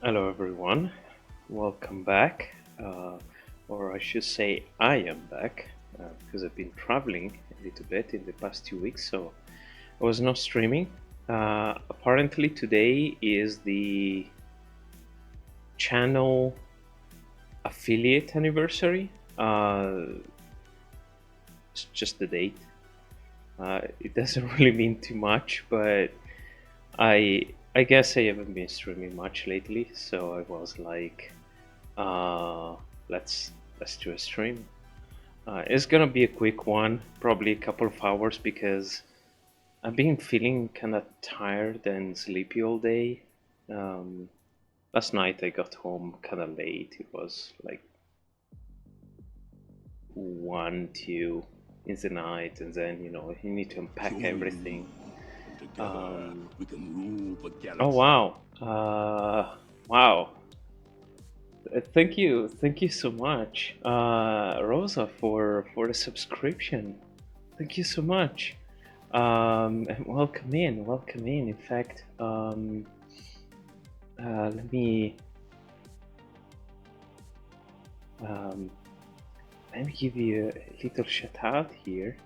Hello, everyone. Welcome back. Or I should say, I am back because I've been traveling a little bit in the past 2 weeks, so I was not streaming. Apparently, today is the channel affiliate anniversary. It's just the date. It doesn't really mean too much, but I guess I haven't been streaming much lately, so I was like, uh, let's do a stream. It's gonna be a quick one, probably a couple of hours because I've been feeling kind of tired and sleepy all day. Um, Last night I got home kind of late. It was like 1, 2 in the night, and then you need to unpack everything. Together, we can rule the Oh galaxy. wow! Wow! Thank you so much, Rosa, for the subscription. Thank you so much. And welcome in. In fact, let me um, let me give you a little shout out here.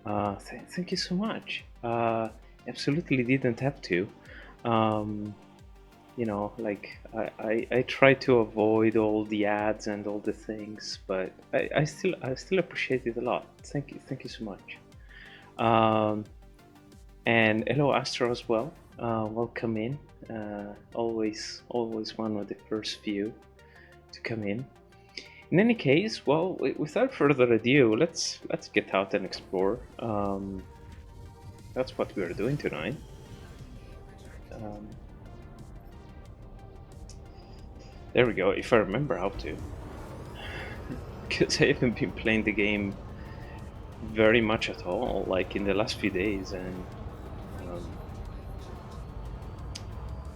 Thank you so much. Absolutely didn't have to. Um, like I try to avoid all the ads and all the things, but I still appreciate it a lot. Thank you so much. Um, and hello Astro as well. Welcome in. Always one of the first few to come in. In any case, well, without further ado, let's get out and explore. That's what we are doing tonight. Um, there we go. If I remember how to, because I haven't been playing the game very much at all, like in the last few days, and um,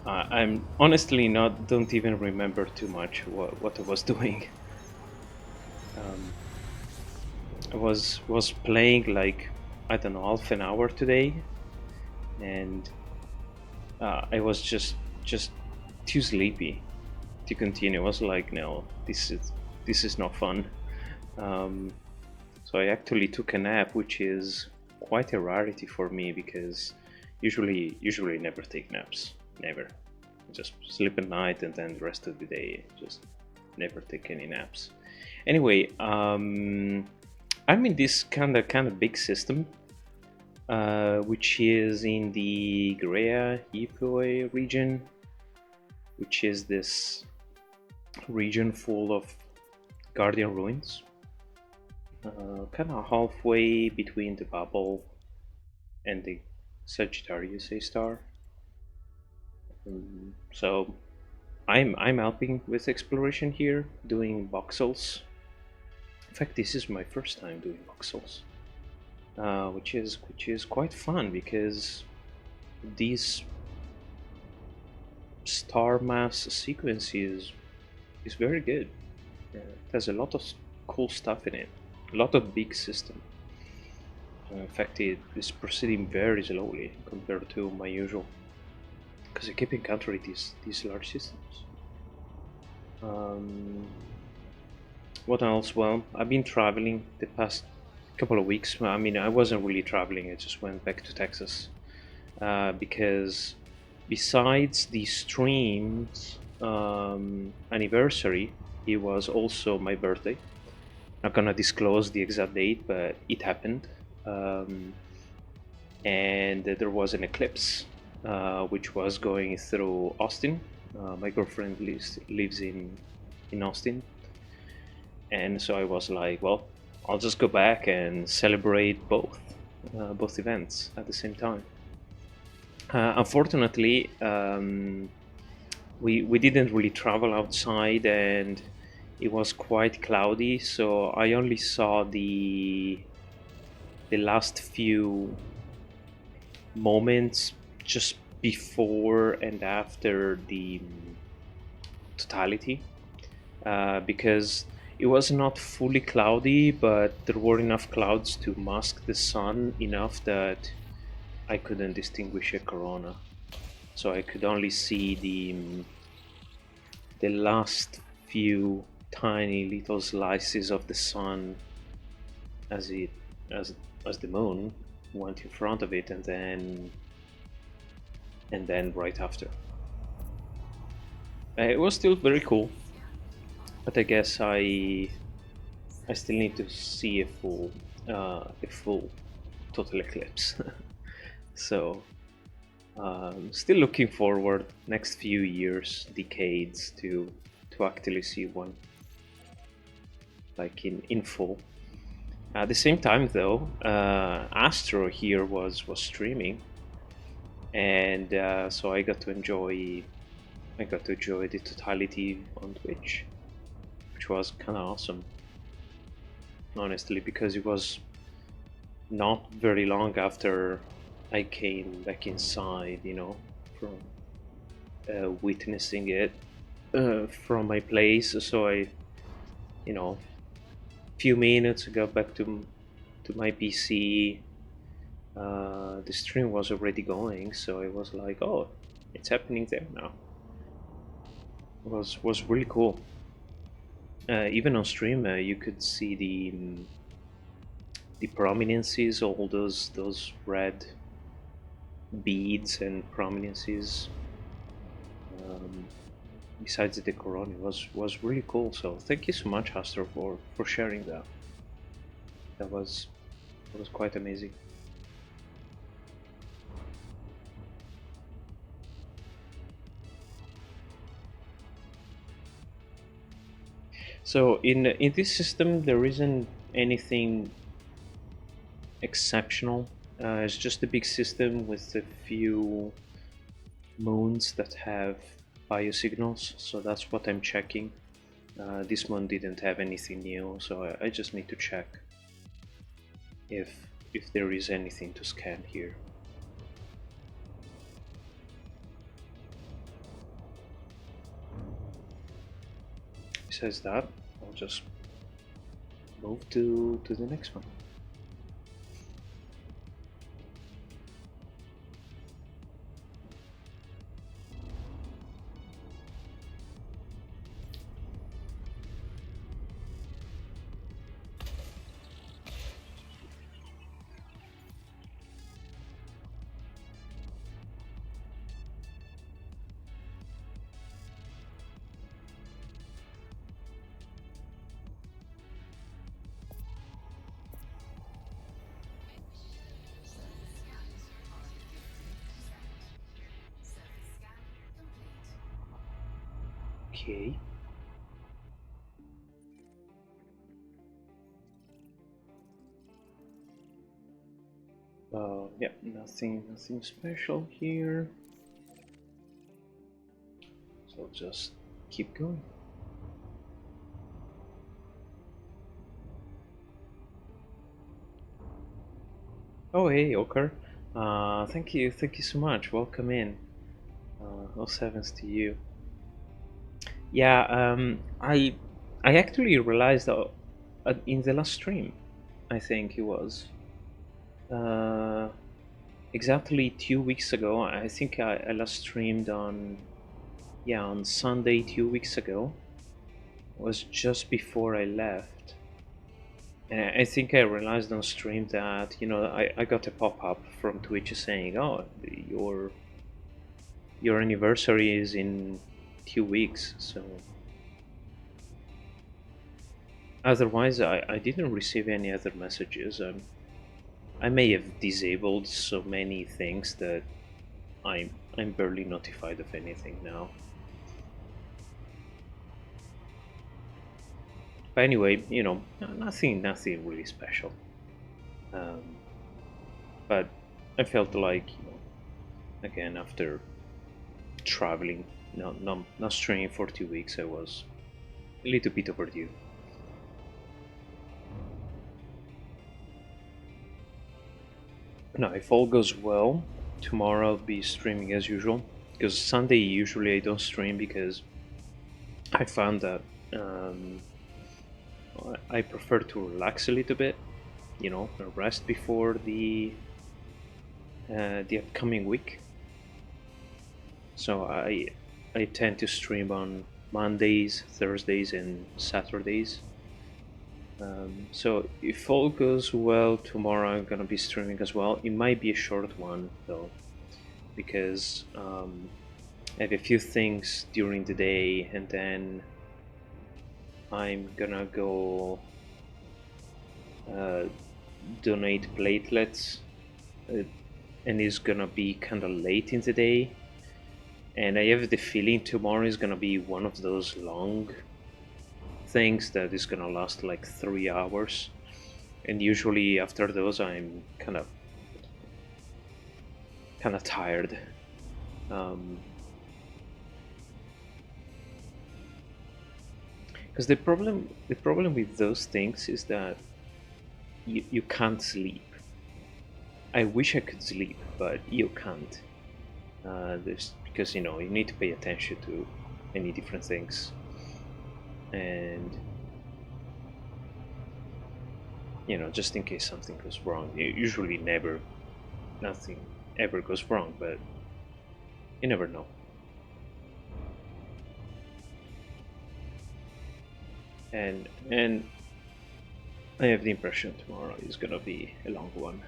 I'm honestly not don't even remember too much what I was doing. Um, I was playing like I don't know half an hour today, and I was just too sleepy to continue. I was like, no, this is not fun. Um, so I actually took a nap, which is quite a rarity for me because usually never take naps, never. Just sleep at night and then the rest of the day just never take any naps. Anyway, I'm in this kind of big system, which is in the Graea Hypue region, which is this region full of guardian ruins, kind of halfway between the bubble and the Sagittarius A star. So I'm helping with exploration here, doing voxels. In fact, this is my first time doing voxels, which is quite fun because these star mass sequence is very good. It has a lot of cool stuff in it, a lot of big system. In fact, it is proceeding very slowly compared to my usual, because I keep encountering these large systems. Um, what else? Well, I've been traveling the past couple of weeks. I mean, I wasn't really traveling. I just went back to Texas because besides the stream's anniversary, it was also my birthday. Not gonna disclose the exact date, but it happened. Um, and there was an eclipse, which was going through Austin. My girlfriend lives in Austin, and so I was like, well, I'll just go back and celebrate both events at the same time. Unfortunately, we didn't really travel outside, and it was quite cloudy, so I only saw the last few moments just before and after the totality, because it was not fully cloudy, but there were enough clouds to mask the sun enough that I couldn't distinguish a corona. So I could only see the last few tiny little slices of the sun as it as the moon went in front of it, and then right after. It was still very cool, but I guess I still need to see a full total eclipse. So still looking forward next few years, decades to actually see one like in full. At the same time, though, Astro here was streaming, and so I got to enjoy the totality on Twitch, which was kind of awesome, honestly, because it was not very long after I came back inside, from witnessing it from my place. So few minutes I got back to my PC. The stream was already going, so I was like, "Oh, it's happening there now." Was really cool. Even on stream, you could see the prominences, all those red beads and prominences. Um, Besides the corona, was really cool. So thank you so much, Astor, for sharing that. That was quite amazing. So in this system, there isn't anything exceptional. It's just a big system with a few moons that have biosignals. So that's what I'm checking. This moon didn't have anything new, so I just need to check if there is anything to scan here. Besides that, I'll just move to the next one. Okay. Yeah, nothing special here. So I'll just keep going. Oh, hey, Oker. Thank you so much. Welcome in. All sevens to you. Yeah, I actually realized in the last stream, I think it was uh, exactly 2 weeks ago. I think I last streamed on Sunday 2 weeks ago. It was just before I left. And I think I realized on stream that I got a pop up from Twitch saying, "Oh, your anniversary is in 2 weeks." So otherwise, I didn't receive any other messages. I may have disabled so many things that I'm barely notified of anything now. But anyway, nothing really special. Um, but I felt like, again, after traveling, not streaming for 2 weeks, I was a little bit overdue. Now, if all goes well, tomorrow I'll be streaming as usual. Because Sunday usually I don't stream because I found that I prefer to relax a little bit, rest before the upcoming week. So I tend to stream Mondays, Thursdays, and Saturdays. So if all goes well, tomorrow I'm gonna be streaming as well. It might be a short one though, because I have a few things during the day, and then I'm gonna go donate platelets, uh, and it's gonna be kind of late in the day. And I have the feeling tomorrow is gonna be one of those long things that is gonna last like 3 hours. And usually after those, I'm kind of tired. Because the problem with those things is that you can't sleep. I wish I could sleep, but you can't. There's because you need to pay attention to many different things, and just in case something goes wrong. Usually, nothing ever goes wrong, but you never know. And I have the impression tomorrow is gonna be a long one.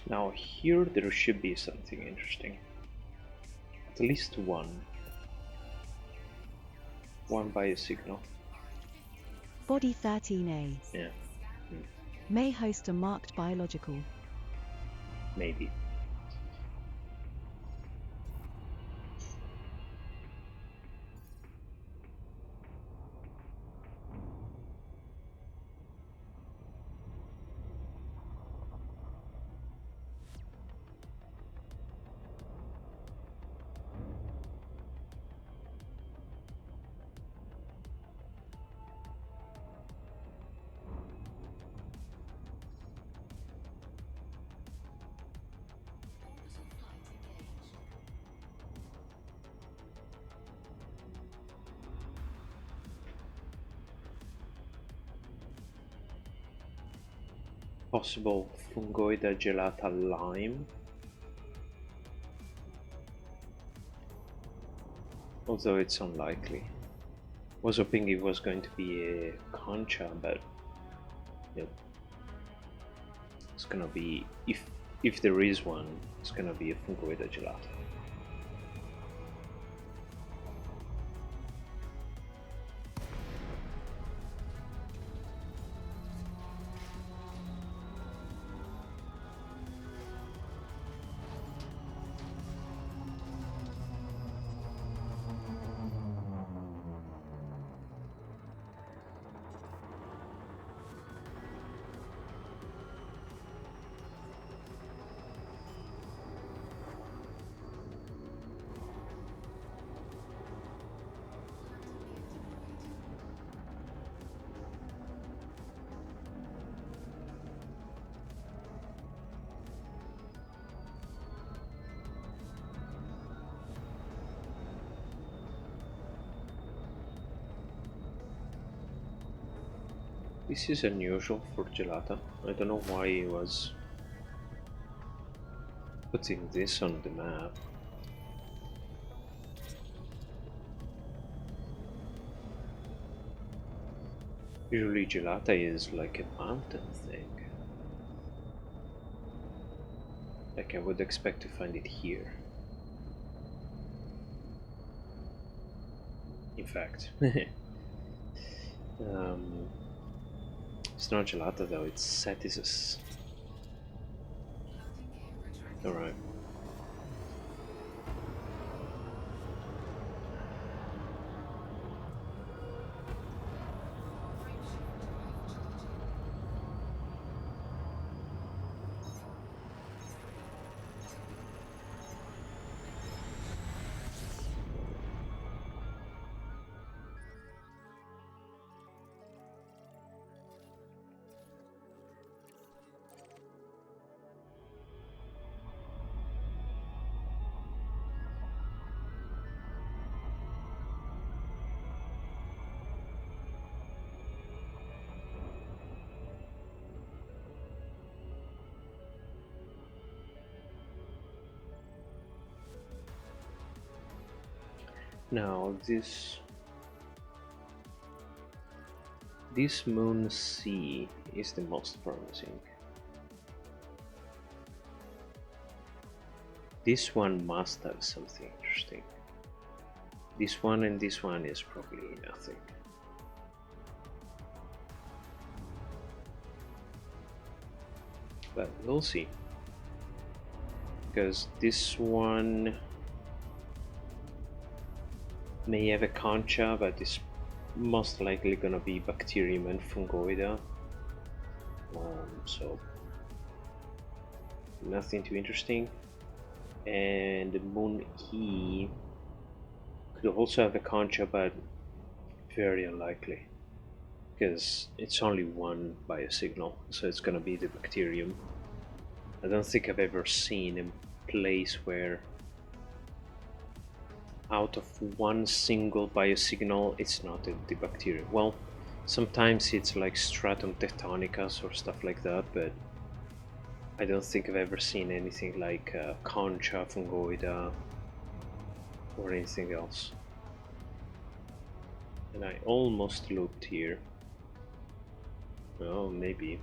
Now here there should be something interesting. At least one biosignal. Body 13A Yeah, may host a marked biological. maybe. Possible fungoida gelata lime. Although it's unlikely. Was hoping it was going to be a concha, but nope. It's gonna be, if there is one, it's gonna be a fungoida gelata. This is unusual for gelata. I don't know why it was putting this on the map. Usually gelata is like a mountain thing. Like I would expect to find it here. In fact. It's not gelata though, it's Satysus. Alright. Now this moon C is the most promising. This one must have something interesting. This one and this one is probably nothing. But we'll see. Because this one may have a concha, but it's most likely gonna be bacterium and fungoida. So nothing too interesting. And the moon E could also have a concha, but very unlikely because it's only one biosignal, so it's gonna be the bacterium. I don't think I've ever seen a place where out of one single biosignal it's not the bacterium. Well, sometimes it's like stratum tectonicus or stuff like that, but I don't think I've ever seen anything like concha, fungoida, or anything else. And I almost looped here. Oh, maybe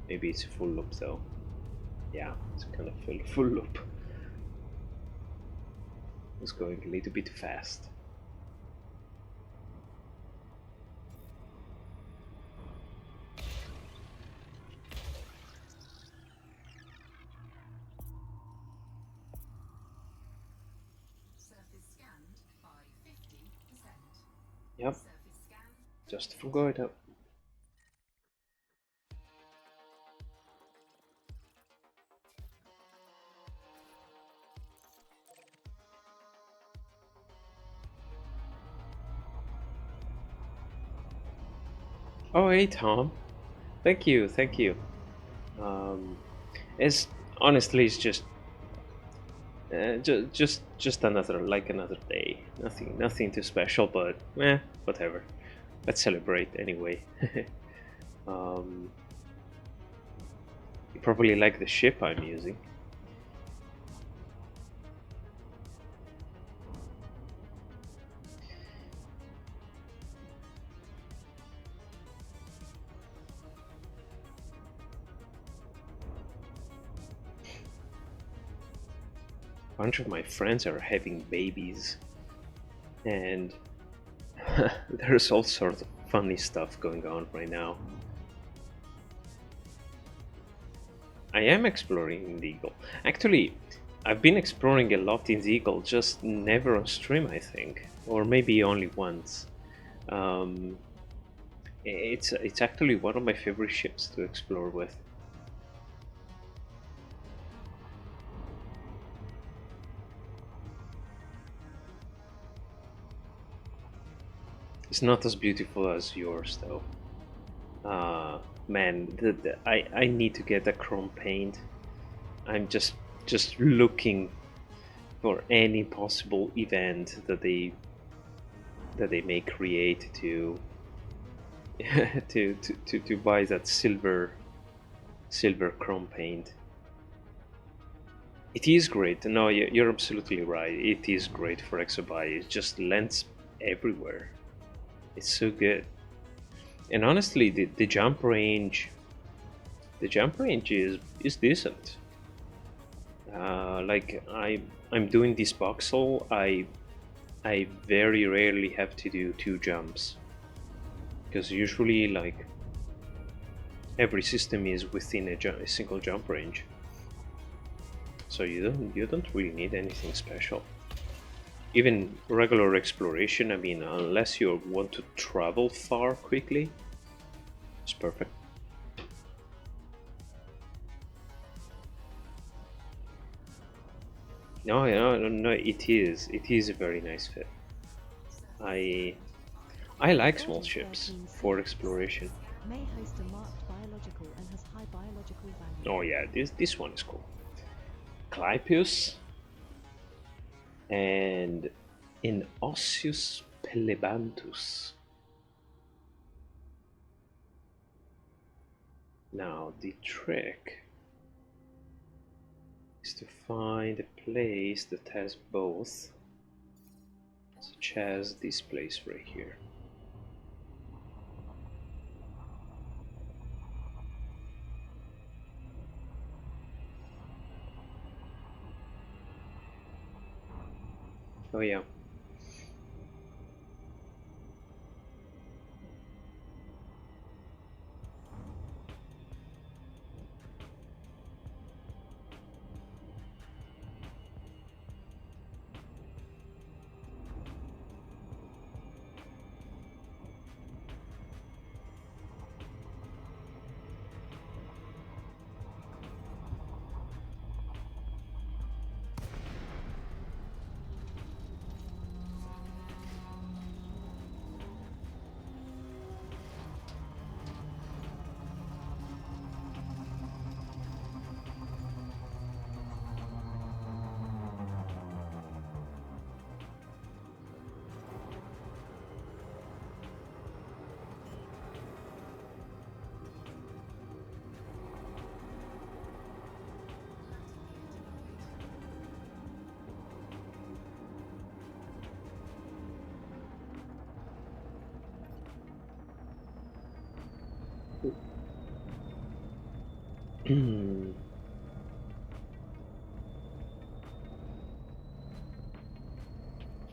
it's a full loop though. Yeah, it's kind of full loop. It's going a little bit fast. Yep, just forgot it. Oh, hey Tom, thank you. It's honestly it's just another day. Nothing too special, but whatever. Let's celebrate anyway. um, you probably like the ship I'm using. A bunch of my friends are having babies, and there's all sorts of funny stuff going on right now. I am exploring in the Eagle. Actually, I've been exploring a lot in the Eagle, just never on stream, I think, or maybe only once. Um, it's actually one of my favorite ships to explore with. It's not as beautiful as yours, though. Man, I need to get a chrome paint. I'm just looking for any possible event that they may create to to buy that silver chrome paint. It is great. No, you're absolutely right. It is great for exobiology. It just lends everywhere. It's so good. And honestly, the jump range, is decent. Like I'm doing this boxel, I very rarely have to do 2 jumps, because usually like every system is within a single jump range, so you don't really need anything special. Even regular exploration, I mean, unless you want to travel far quickly, it's perfect. No, no, it is a very nice fit. I I like small Body ships 13C for exploration. may host a marked biological and has high biological value. Oh yeah, this one is cool. Clypeus and in Osseus Pelebantus. Now the trick is to find a place that has both, such as this place right here. Oh yeah.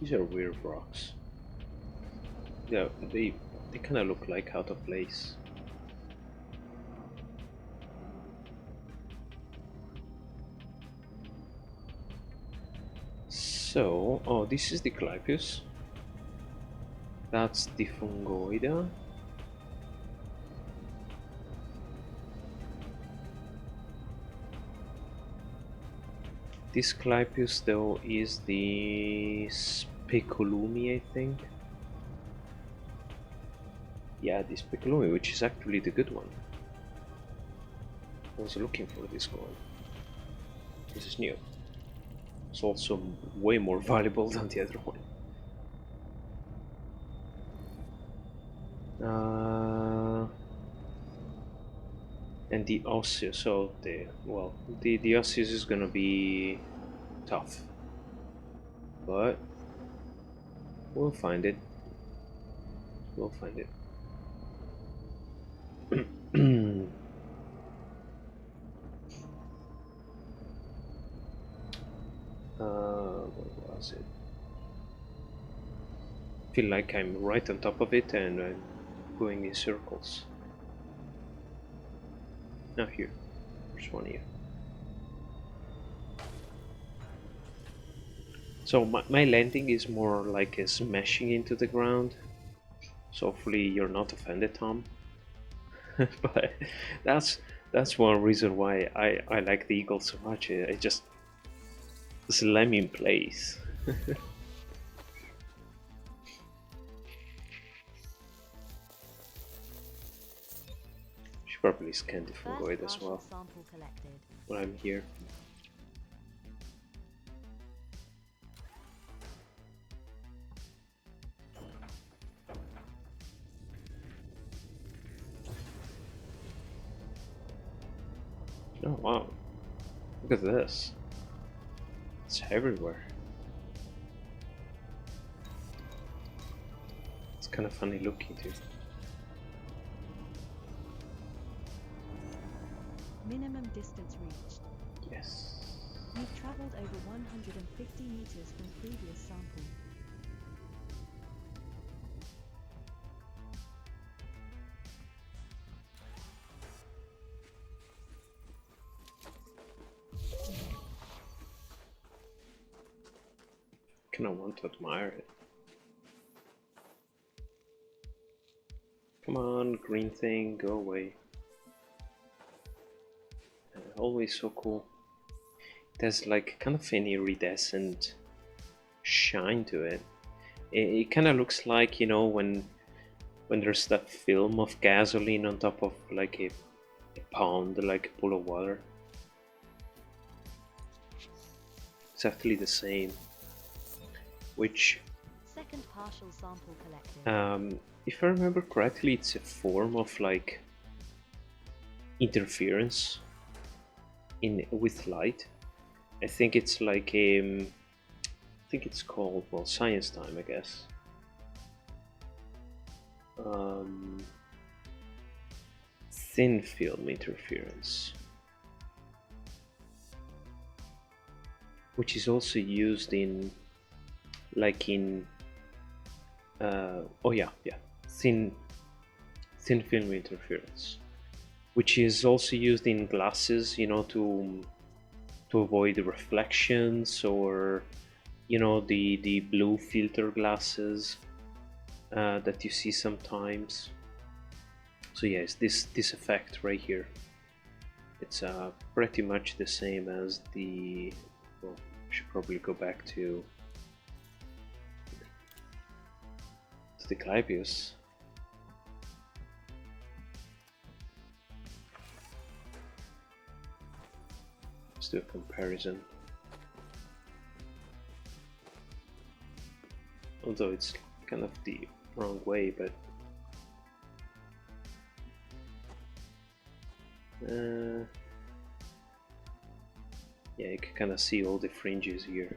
These are weird rocks. Yeah, they kind of look like out of place. So, oh, this is the Clypeus. That's the Fungoida. This Clypeus, though, is the Speculumi, I think. Yeah, the Speculumi, which is actually the good one. I was looking for this one. This is new. It's also way more valuable than the other one. And the Osseous, so the Osseous is gonna be tough, but we'll find it. We'll find it. What was it? Feel like I'm right on top of it and I'm going in circles. Now here, there's one here. So my landing is more like a smashing into the ground. So hopefully you're not offended, Tom. But that's one reason why I like the eagle so much. I just slam in place. Should probably scan the fungoid as well Sample collected. when I'm here. Oh wow, look at this. It's everywhere. It's kind of funny looking too. Minimum distance reached. Yes. You've traveled over 150 meters from previous sample. Kind of want to admire it. Come on, green thing, go away. Always so cool. It has like kind of an iridescent shine to it. It kind of looks like, you know, when there's that film of gasoline on top of like a pond, like a pool of water. Exactly the same. Which, Second partial sample collected. if I remember correctly, it's a form of like interference with light. I think it's like I think it's called, well, science time, I guess. Thin film interference, which is also used in oh yeah, thin film interference, which is also used in glasses, you know, to avoid reflections, or you know, the blue filter glasses that you see sometimes. So yes, this effect right here, it's pretty much the same as the, well, I should probably go back to the Clypeus. Let's do a comparison. Although it's kind of the wrong way, but yeah, you can kind of see all the fringes here.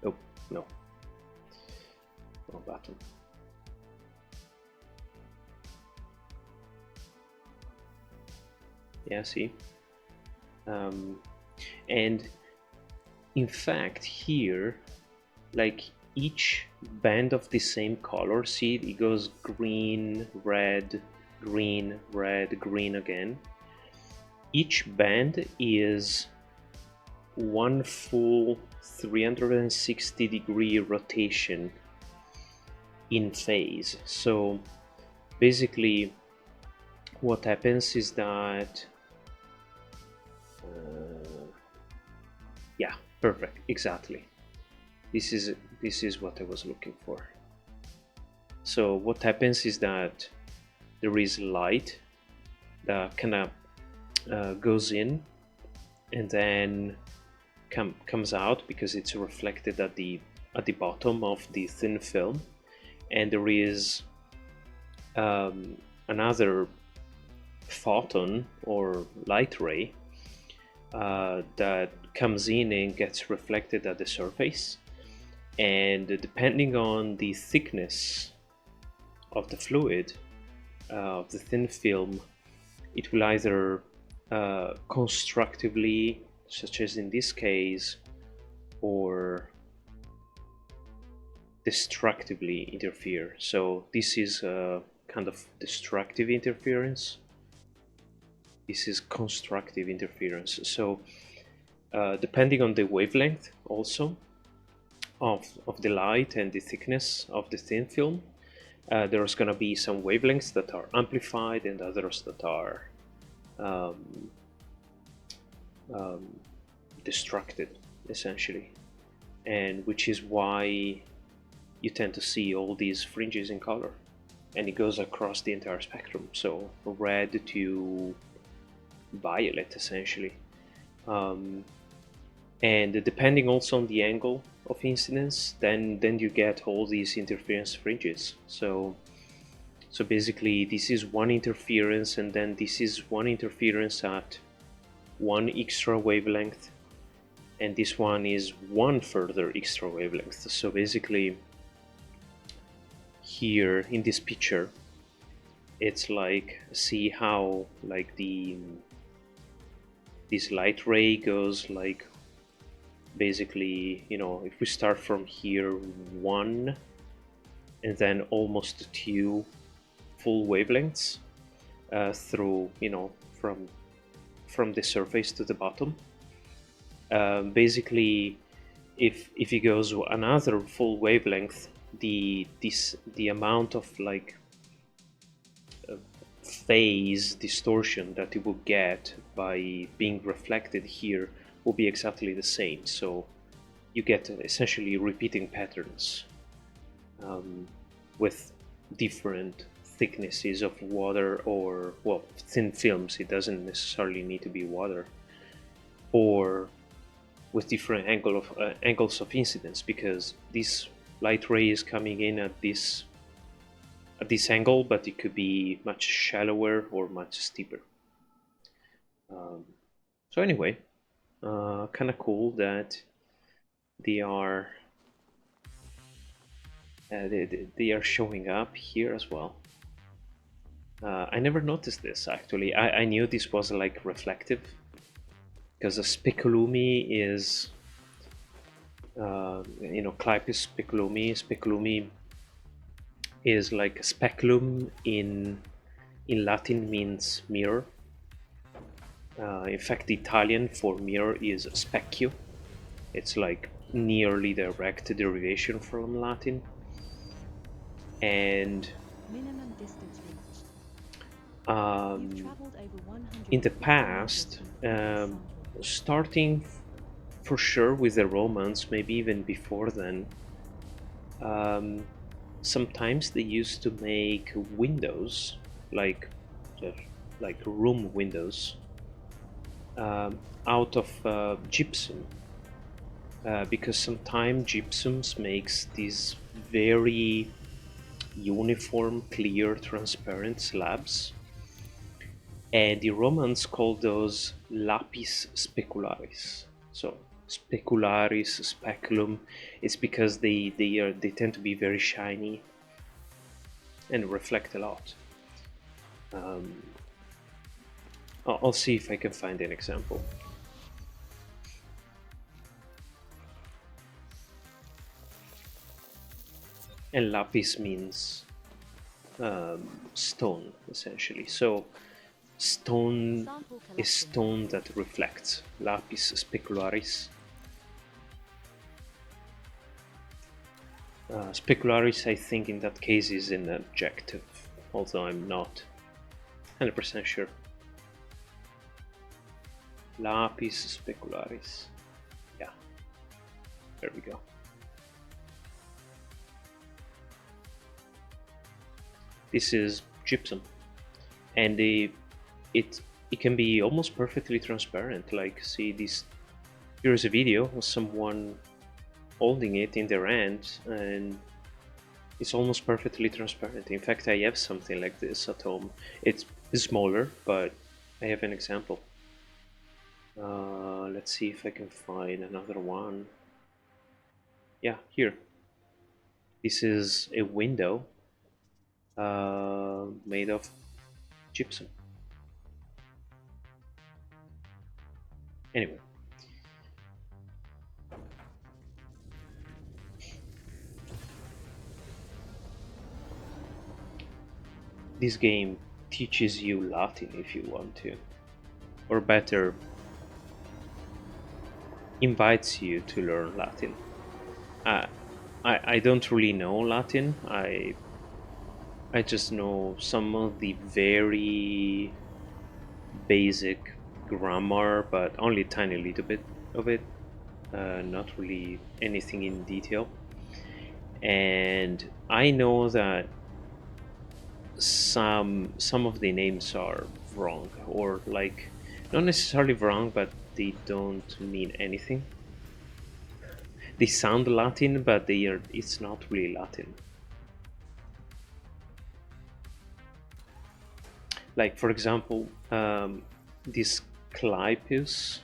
Oh, no. Wrong button. Yeah, see? And in fact, here, like each band of the same color, see, it goes green, red, green, red, green again. Each band is one full 360-degree rotation in phase. So basically what happens is that yeah, perfect, exactly, this is what I was looking for. So what happens is that there is light that kind of goes in and then comes out because it's reflected at the bottom of the thin film, and there is another photon or light ray that comes in and gets reflected at the surface, and depending on the thickness of the fluid of the thin film, it will either constructively, such as in this case, or destructively interfere. So this is a kind of destructive interference. This is constructive interference. So depending on the wavelength also of the light and the thickness of the thin film, there's going to be some wavelengths that are amplified and others that are destructed, essentially, and which is why you tend to see all these fringes in color, and it goes across the entire spectrum, so red to violet, essentially. And depending also on the angle of incidence, then you get all these interference fringes. So basically this is one interference, and then this is one interference at one extra wavelength, and this one is one further extra wavelength. So basically here in this picture it's like, see how like this light ray goes like, basically, you know, if we start from here, 1 and then almost 2 full wavelengths through, you know, from the surface to the bottom. Basically, if it goes another full wavelength, the amount of like phase distortion that it will get by being reflected here will be exactly the same. So you get essentially repeating patterns with different thicknesses of water, or well, thin films. It doesn't necessarily need to be water, or with different angles of incidence, because this light ray is coming in at this angle, but it could be much shallower or much steeper. So anyway, kind of cool that they are they are showing up here as well. I never noticed this actually. I knew this was like reflective, because a speculumi is you know, Clypeus speculumi. Speculumi is like speculum in Latin means mirror. In fact, the Italian for mirror is specchio. It's like nearly direct derivation from Latin. And Minimum distance reached. You've traveled over 100 in the past, starting for sure with the Romans, maybe even before then, sometimes they used to make windows, like room windows, out of gypsum, because sometimes gypsums makes these very uniform, clear, transparent slabs, and the Romans called those lapis specularis. So specularis, speculum, it's because they tend to be very shiny and reflect a lot. I'll see if I can find an example. And lapis means stone, essentially. So stone is stone that reflects. Lapis specularis. Specularis, I think, in that case is an adjective, although I'm not 100% sure. Lapis specularis. Yeah, there we go. This is gypsum, and it can be almost perfectly transparent. Like, see this, here's a video of someone holding it in their hand, and it's almost perfectly transparent. In fact, I have something like this at home. It's smaller, but I have an example. Let's see if I can find another one. Yeah, here. This is a window made of gypsum. Anyway. This game teaches you Latin if you want to, or better, invites you to learn Latin. I don't really know Latin. I just know some of the very basic grammar, but only a tiny little bit of it. Not really anything in detail. And I know that some of the names are wrong, or like not necessarily wrong, but they don't mean anything. They sound Latin, but it's not really Latin. Like, for example, this Clypeus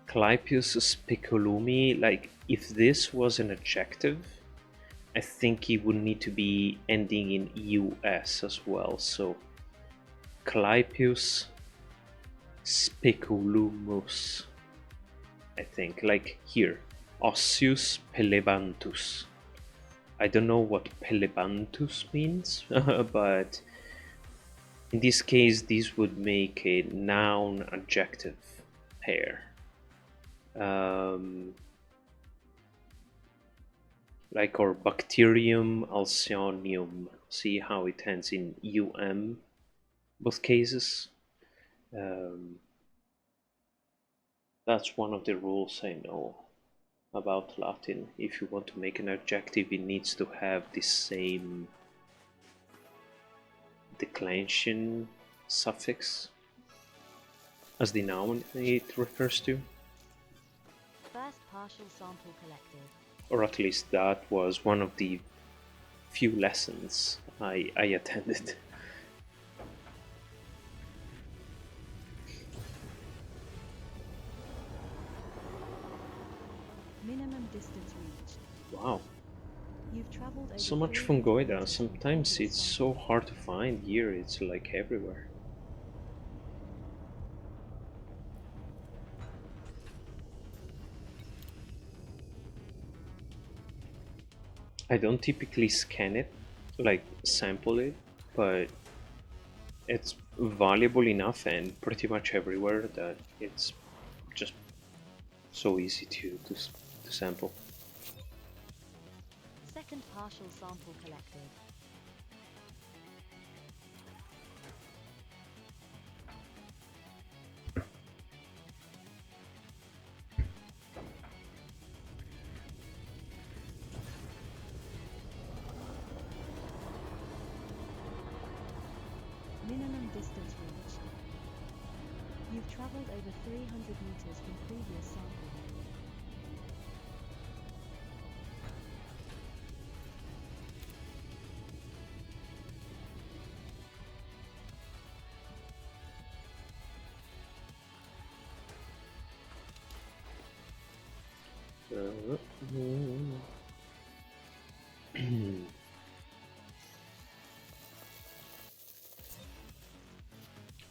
speculumi, like if this was an adjective, I think it would need to be ending in US as well. So Clypeus spiculumus, I think, like here, Osseus pelebanthus. I don't know what pelebanthus means, but in this case, this would make a noun adjective pair. Like our bacterium alcyonium. See how it ends in um, both cases. That's one of the rules I know about Latin. If you want to make an adjective, it needs to have the same declension suffix as the noun it refers to. First partial sample collected. Or at least that was one of the few lessons I attended. Minimum distance reached. Wow, You've traveled over so much 300 fungoida. meters from Sometimes previous it's so sample. hard to find. Here it's like everywhere. I don't typically scan it, like sample it, but it's valuable enough and pretty much everywhere that it's just so easy to sample. Second partial sample collected. Minimum distance reached. You've traveled over 300 meters from previous sample.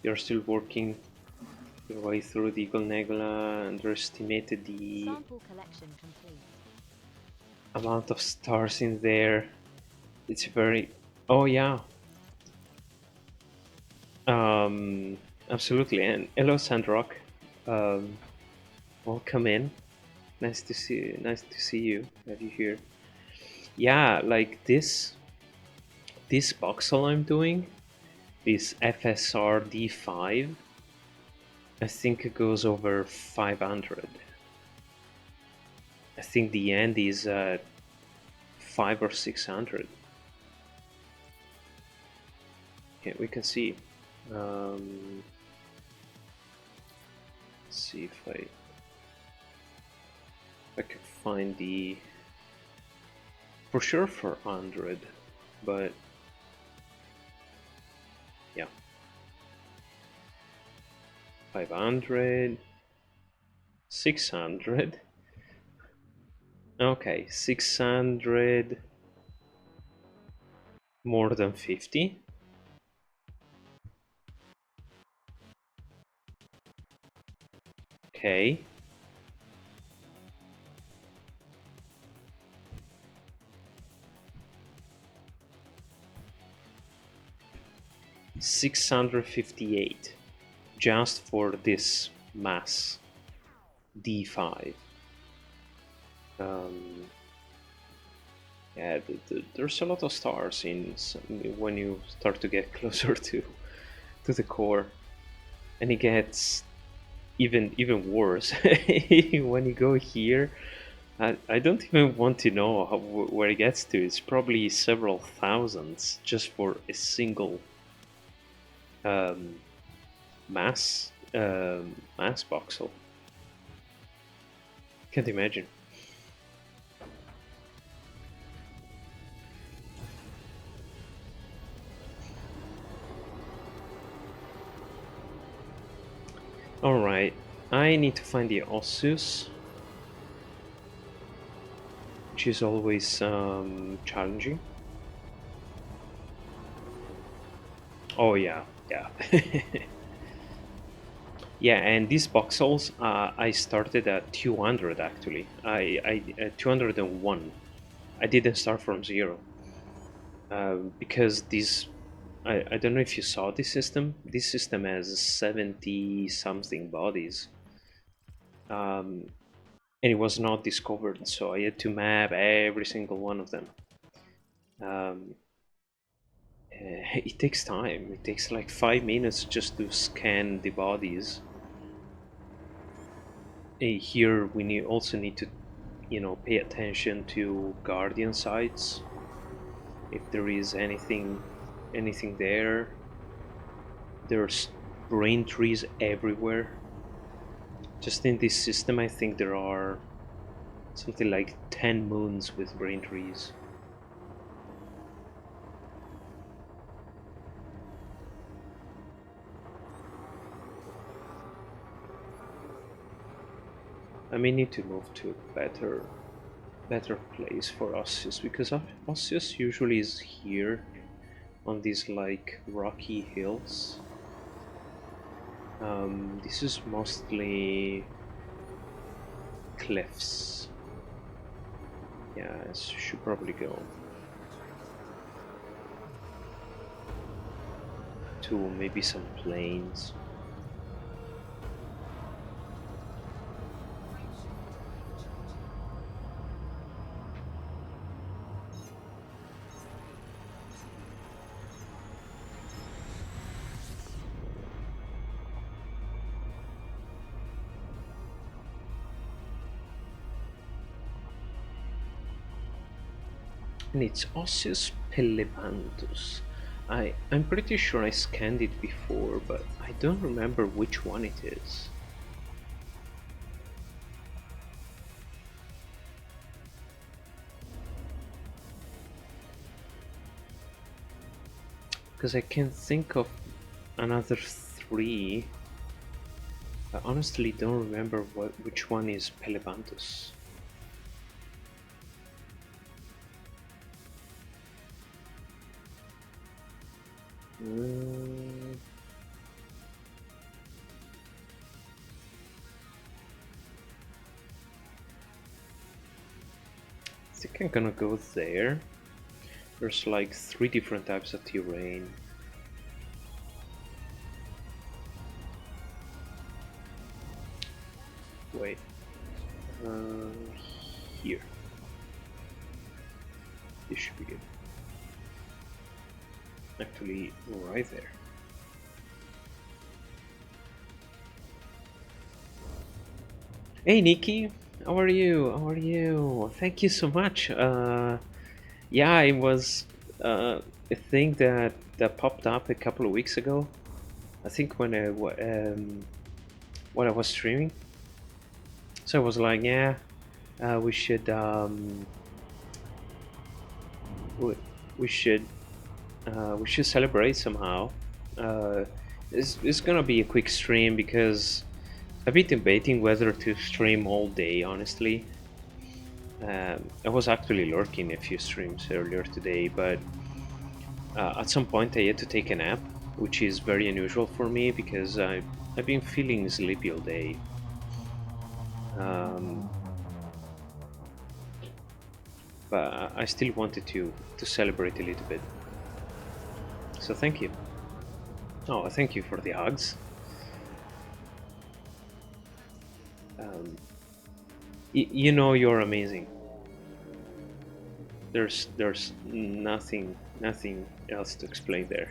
You're still working your way through the Eagle Nebula, underestimated the Sample collection complete. amount of stars in there. It's very... Oh yeah. Absolutely. And hello, Sandrock. Um, welcome in. Nice to see you. Have you here? Yeah, like this boxel I'm doing, this FSR D5. I think it goes over 500. I think the end is 5 or 600. Okay, we can see. Let's see if I can find the for sure 400, but yeah, 500, 600. Okay, 600, more than 50. Okay. $658 just for this mass D5. Yeah, there's a lot of stars in when you start to get closer to the core, and it gets even worse when you go here. I don't even want to know where it gets to. It's probably several thousands just for a single um, mass voxel. Can't imagine. Alright, I need to find the Osseus. which is always challenging. Oh yeah, yeah. Yeah, and these boxels, I started at 200 actually. I 201. I didn't start from zero because this. I don't know if you saw this system. This system has 70 something bodies, and it was not discovered, so I had to map every single one of them. Um, it takes time. It takes like 5 minutes just to scan the bodies. Here we also need to, pay attention to guardian sites. If there is anything there, there's brain trees everywhere. Just in this system, I think there are something like 10 moons with brain trees. I may need to move to a better place for Osseous, because Osseous usually is here on these like rocky hills. This is mostly cliffs. Yeah, I should probably go to maybe some plains. And it's Osseous Pelebanthus. I'm pretty sure I scanned it before, but I don't remember which one it is. Because I can think of another three. I honestly don't remember which one is Pelebanthus. Mm, I think I'm gonna go there. There's like 3 different types of terrain. Wait. Here. This should be good. Actually, right there. Hey Nikki, how are you? How are you? Thank you so much. Yeah, it was a thing that popped up a couple of weeks ago. I think when I was streaming. So I was like, yeah, we should we, we should we should celebrate somehow. Uh, it's gonna be a quick stream because I've been debating whether to stream all day. Honestly, I was actually lurking a few streams earlier today, but at some point I had to take a nap, which is very unusual for me because I've been feeling sleepy all day. Um, but I still wanted to celebrate a little bit. So thank you. Oh, thank you for the hugs. Um, you're amazing. There's nothing else to explain there.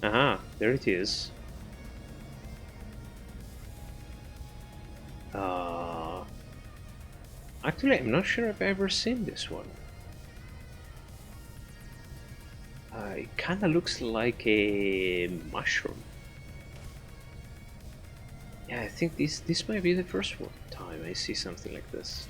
Aha, there it is. Uh, Actually, I'm not sure I've ever seen this one. It kind of looks like a mushroom. Yeah, I think this might be the first time I see something like this.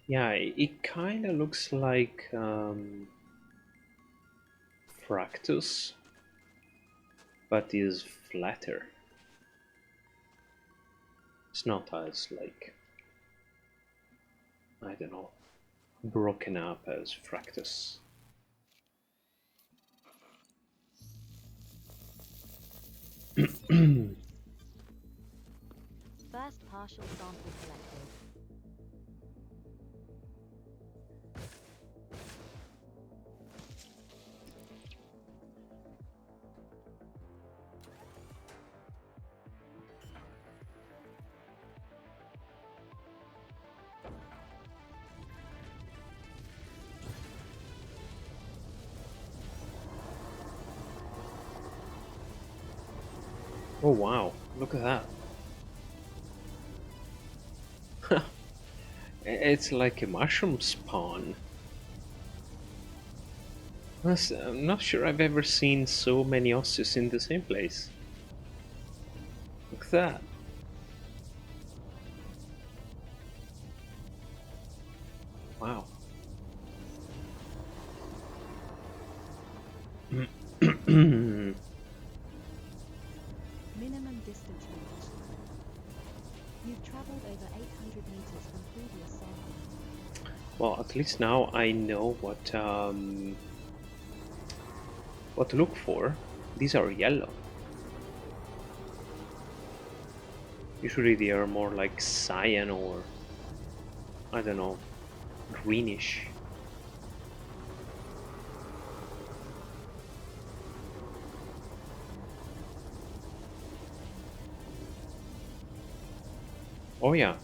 Yeah, it kind of looks like Fractus, but is flatter. It's not as like, I don't know, broken up as Fractus. First partial sample collected. Oh wow, look at that. It's like a mushroom spawn. I'm not sure I've ever seen so many osseous in the same place. Look at that. Wow. Minimum distance reached. You've traveled over 800 meters from previous sample. Well, at least now I know what to look for. These are yellow. Usually they are more like cyan or, I don't know, greenish. Oh yeah.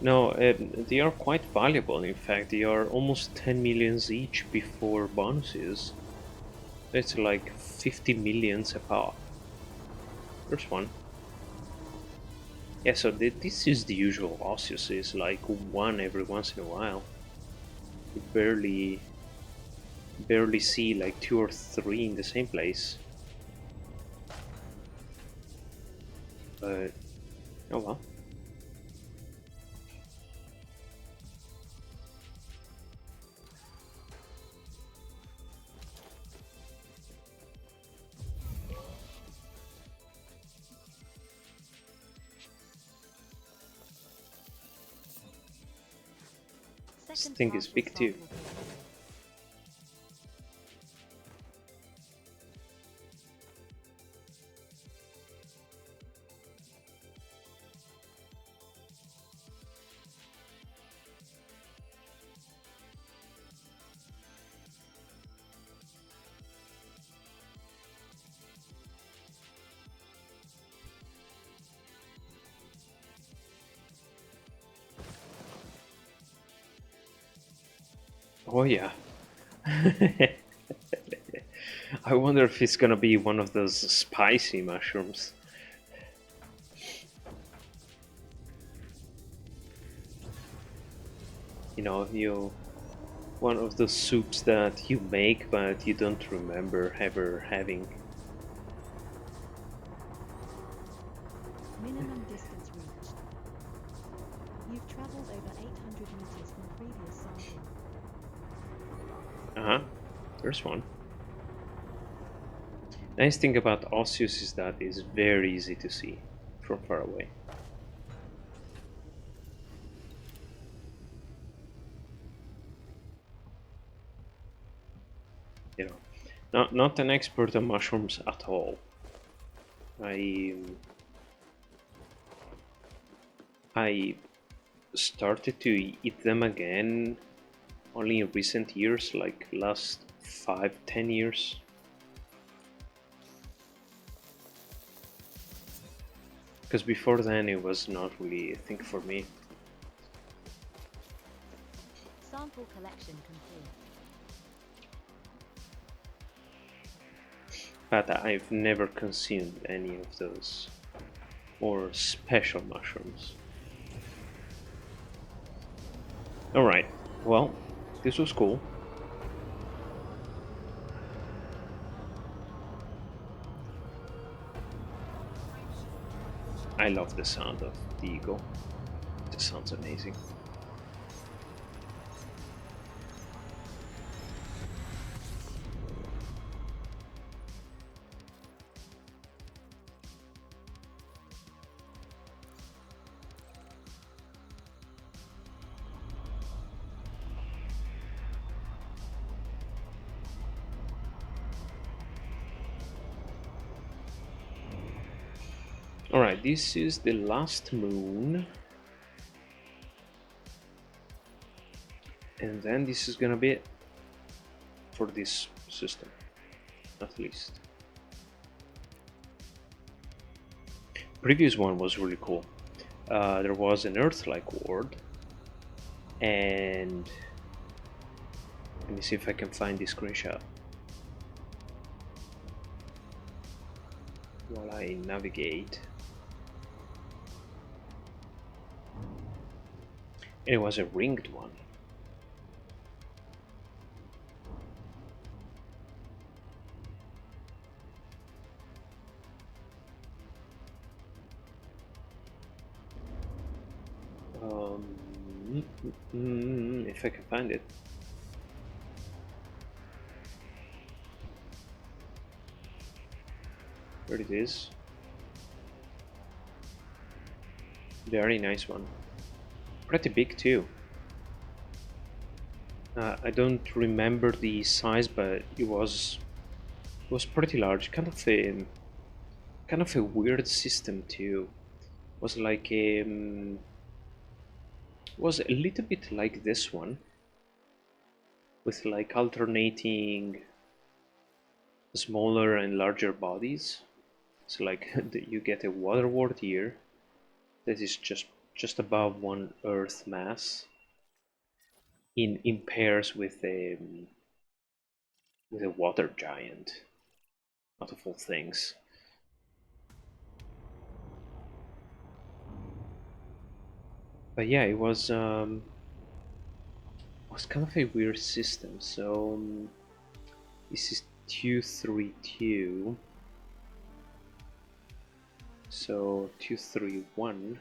No, they are quite valuable. In fact, they are almost 10 millions each before bonuses. It's like 50 millions a pop. There's one. Yeah, so this is the usual osseous, is like one every once in a while. You barely see like two or three in the same place. But oh well. This Second thing is partial big too. sample collected. Oh yeah. I wonder if it's gonna be one of those spicy mushrooms. You know, one of those soups that you make but you don't remember ever having. Minimum distance reached. You've traveled over 800 meters from previous sample. Uh-huh. There's one. Nice thing about osseous is that it's very easy to see from far away. You know, not an expert on mushrooms at all. I I started to eat them again only in recent years, like last 5-10 years. Because before then it was not really a thing for me. Sample collection complete. But I've never consumed any of those more special mushrooms. Alright, well, this was cool. I love the sound of the eagle. It just sounds amazing. Alright, this is the last moon. And then this is gonna be it for this system, at least. Previous one was really cool. There was an Earth-like world, and let me see if I can find this screenshot while I navigate. And it was a ringed one. If I can find it. There it is. Very nice one. Pretty big too. I don't remember the size, but it was pretty large. Kind of a weird system too. Was like was a little bit like this one, with like alternating smaller and larger bodies. So like you get a water world here that is just above one Earth mass, in pairs with a water giant, out of all things. But yeah, it was kind of a weird system. So this is 232. So 231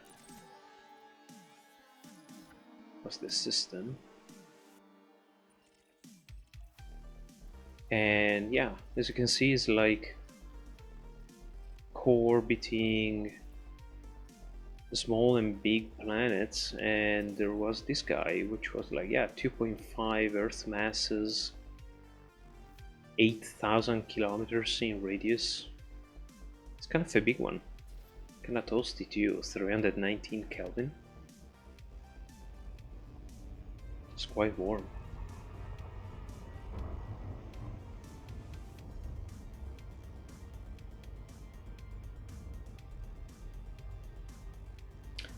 was the system. And yeah, as you can see, it's like orbiting small and big planets, and there was this guy which was like, yeah, 2.5 Earth masses, 8,000 kilometers in radius. It's kind of a big one, kind of toasty too, 319 Kelvin. It's quite warm.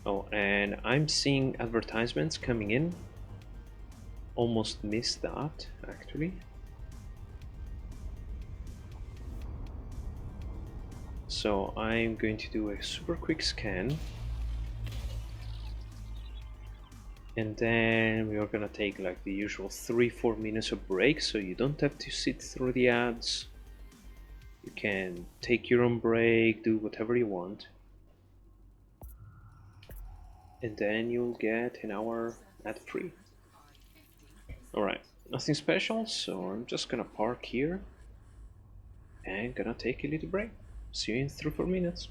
Oh, and I'm seeing advertisements coming in. Almost missed that, actually. So I'm going to do a super quick scan. And then we are gonna take like the usual 3-4 minutes of break, so you don't have to sit through the ads. You can take your own break, do whatever you want. And then you'll get an hour ad-free. Alright, nothing special, so I'm just gonna park here and gonna take a little break. See you in 3-4 minutes.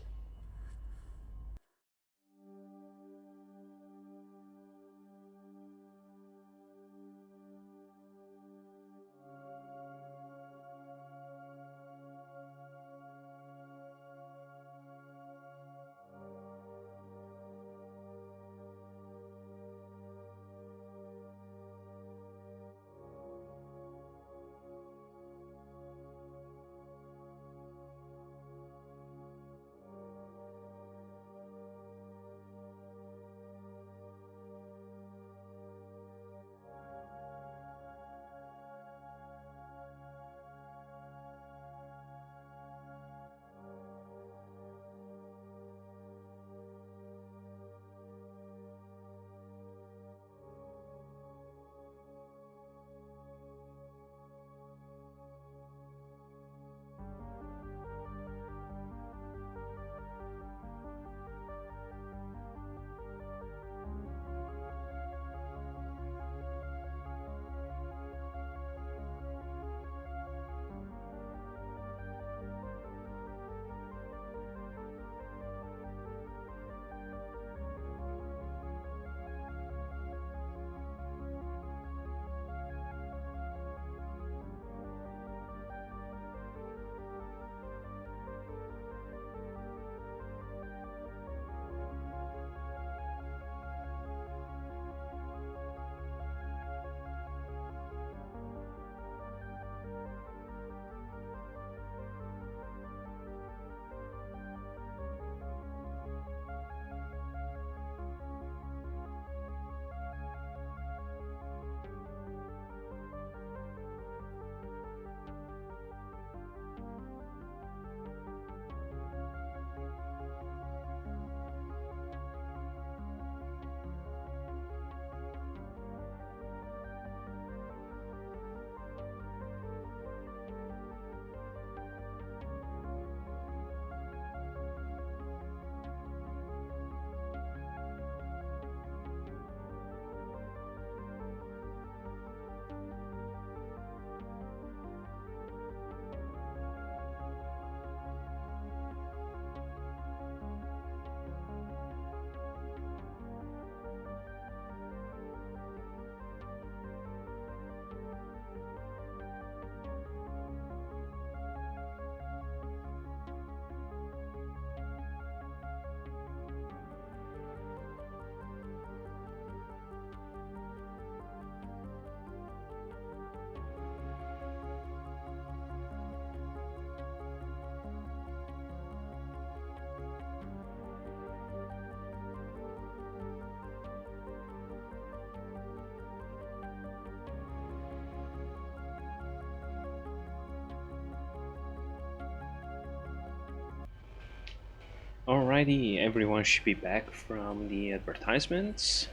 Alrighty, everyone should be back from the advertisements.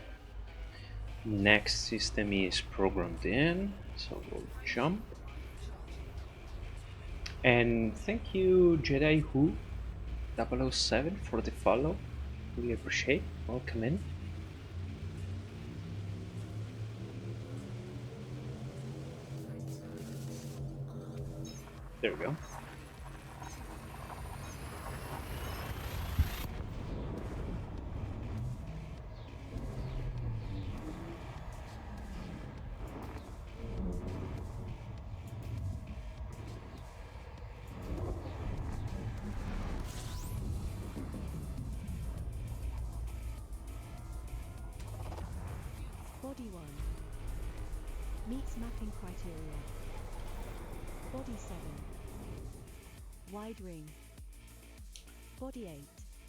Next system is programmed in, so we'll jump. And thank you, Jedi Who 007 for the follow. Really appreciate. Welcome in. There we go. Body 1. Meets mapping criteria. Body 7. Wide ring. Body 8.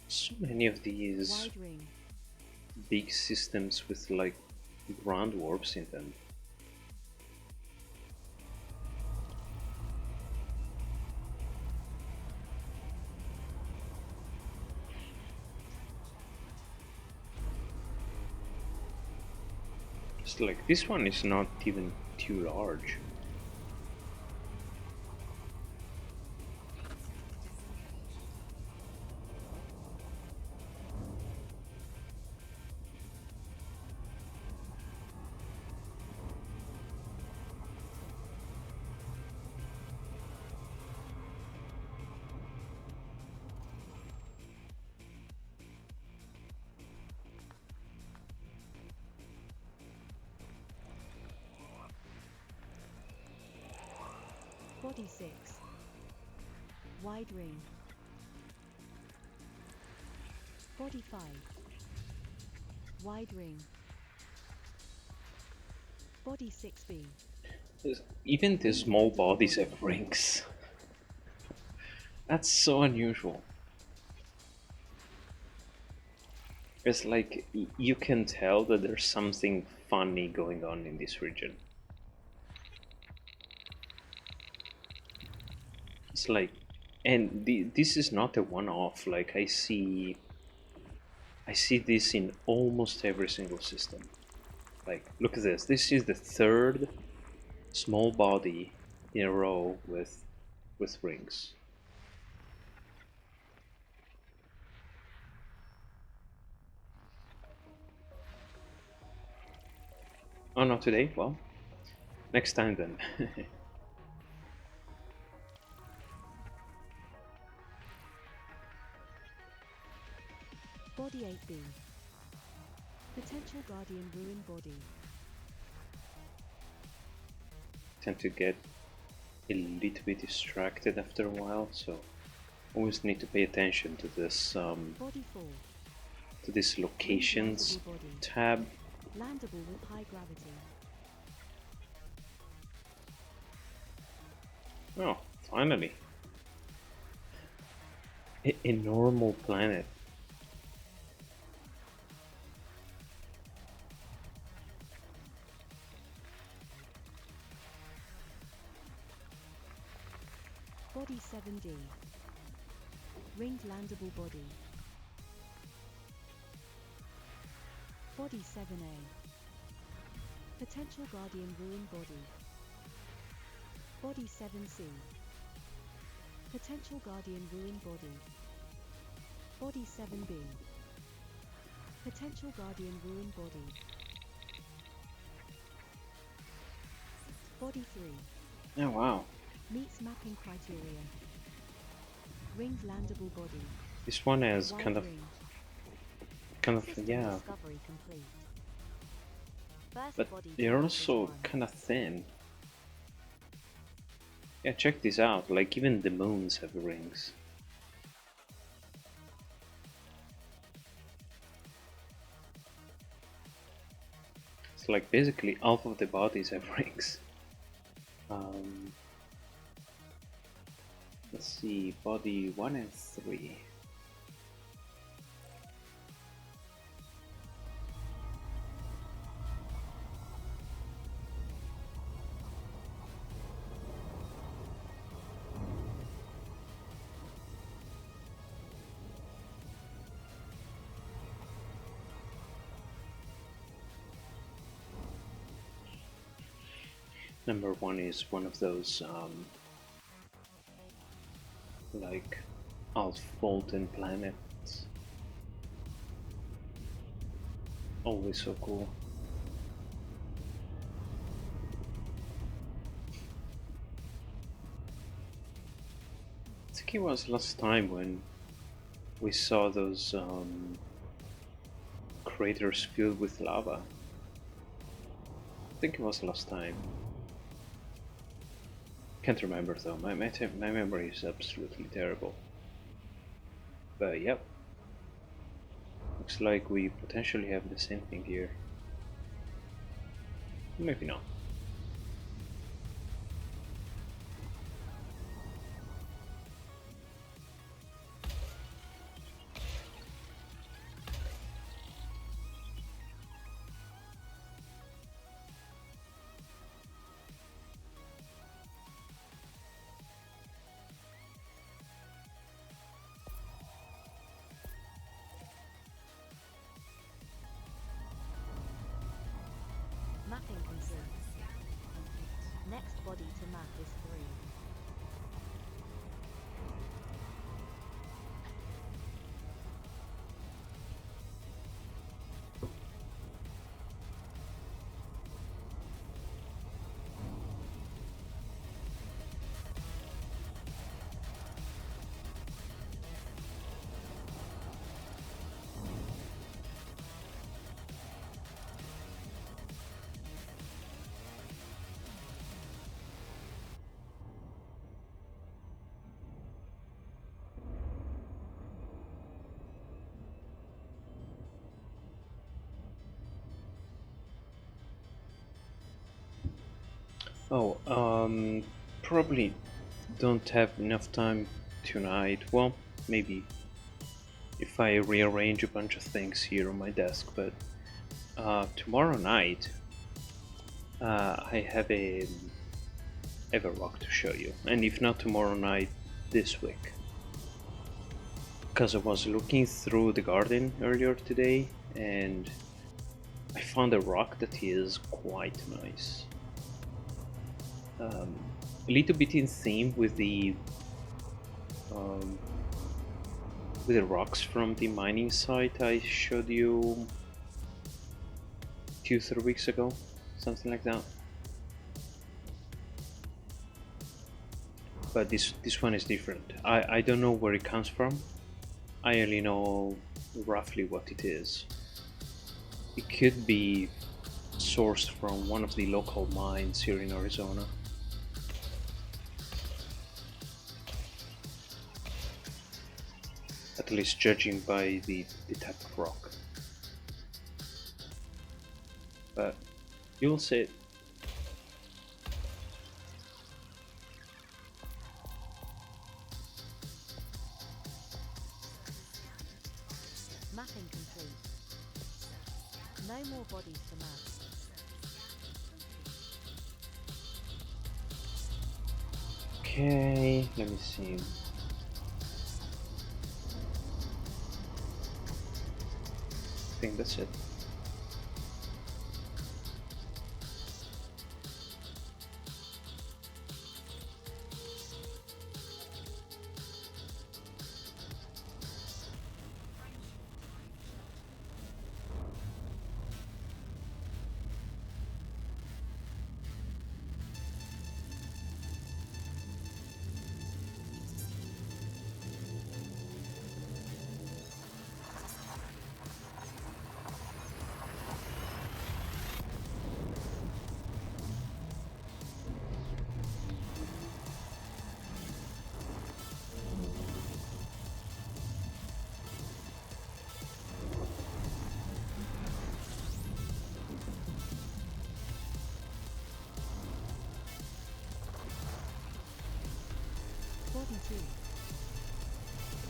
So many of these Wide ring. big systems with like ground warps in them. It's like this one is not even too large. Body 6. Wide ring. Body 5. Wide ring. Body 6B. Even the small bodies have rings. That's so unusual. It's like you can tell that there's something funny going on in this region. It's like, and this is not a one-off. Like I see this in almost every single system. Like, look at this. This is the third small body in a row with rings. Oh, not today? Well, next time then. Body 8B. Potential guardian ruin body. Tend to get a little bit distracted after a while, so always need to pay attention to this Body 4. to this locations Landable body. tab. Landable with high gravity. Oh, finally. A normal planet. Body 7D. Ringed landable body. Body 7A. Potential guardian ruin body. Body 7C. Potential guardian ruin body. Body 7B. Potential guardian ruin body. Body 3. Oh wow. Meets mapping criteria. Ringed landable body. This one has Wide kind of ring. System yeah, discovery complete. First but body they're count also is 1. kind of thin. Yeah, check this out. Like even the moons have rings. It's like basically half of the bodies have rings. Let's see, body 1 and 3. Number one is one of those like half-molten planets. Always so cool. I think it was last time when we saw those craters filled with lava. I think it was last time. Can't remember though. My memory is absolutely terrible. But yep. Looks like we potentially have the same thing here. Maybe not. Mapping complete. Next body to map is 3. Oh, probably don't have enough time tonight. Well, maybe if I rearrange a bunch of things here on my desk, but tomorrow night I have a rock to show you, and if not tomorrow night, this week. Because I was looking through the garden earlier today, and I found a rock that is quite nice. A little bit in theme with the rocks from the mining site I showed you 2-3 weeks ago, something like that. But this one is different. I don't know where it comes from. I only know roughly what it is. It could be sourced from one of the local mines here in Arizona. At least judging by the type of rock. But you'll see it. Mapping complete. No more bodies to map. Okay, let me see. I think that's it. Body 2.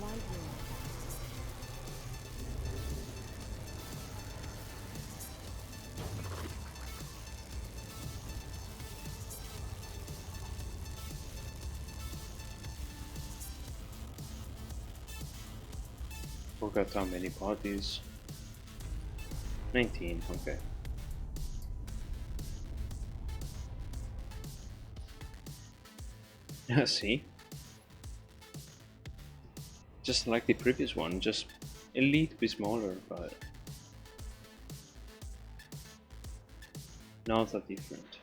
Wide room. Forgot how many bodies. 19, okay. Yeah, see? Just like the previous one, just a little bit smaller, but not that different.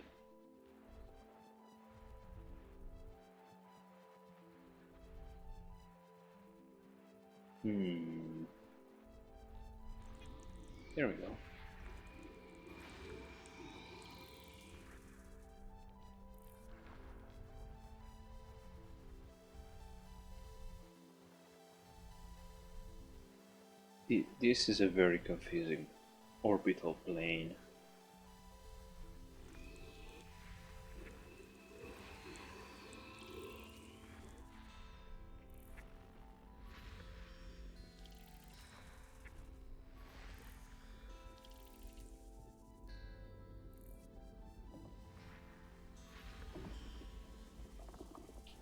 Hmm. There we go. This is a very confusing orbital plane.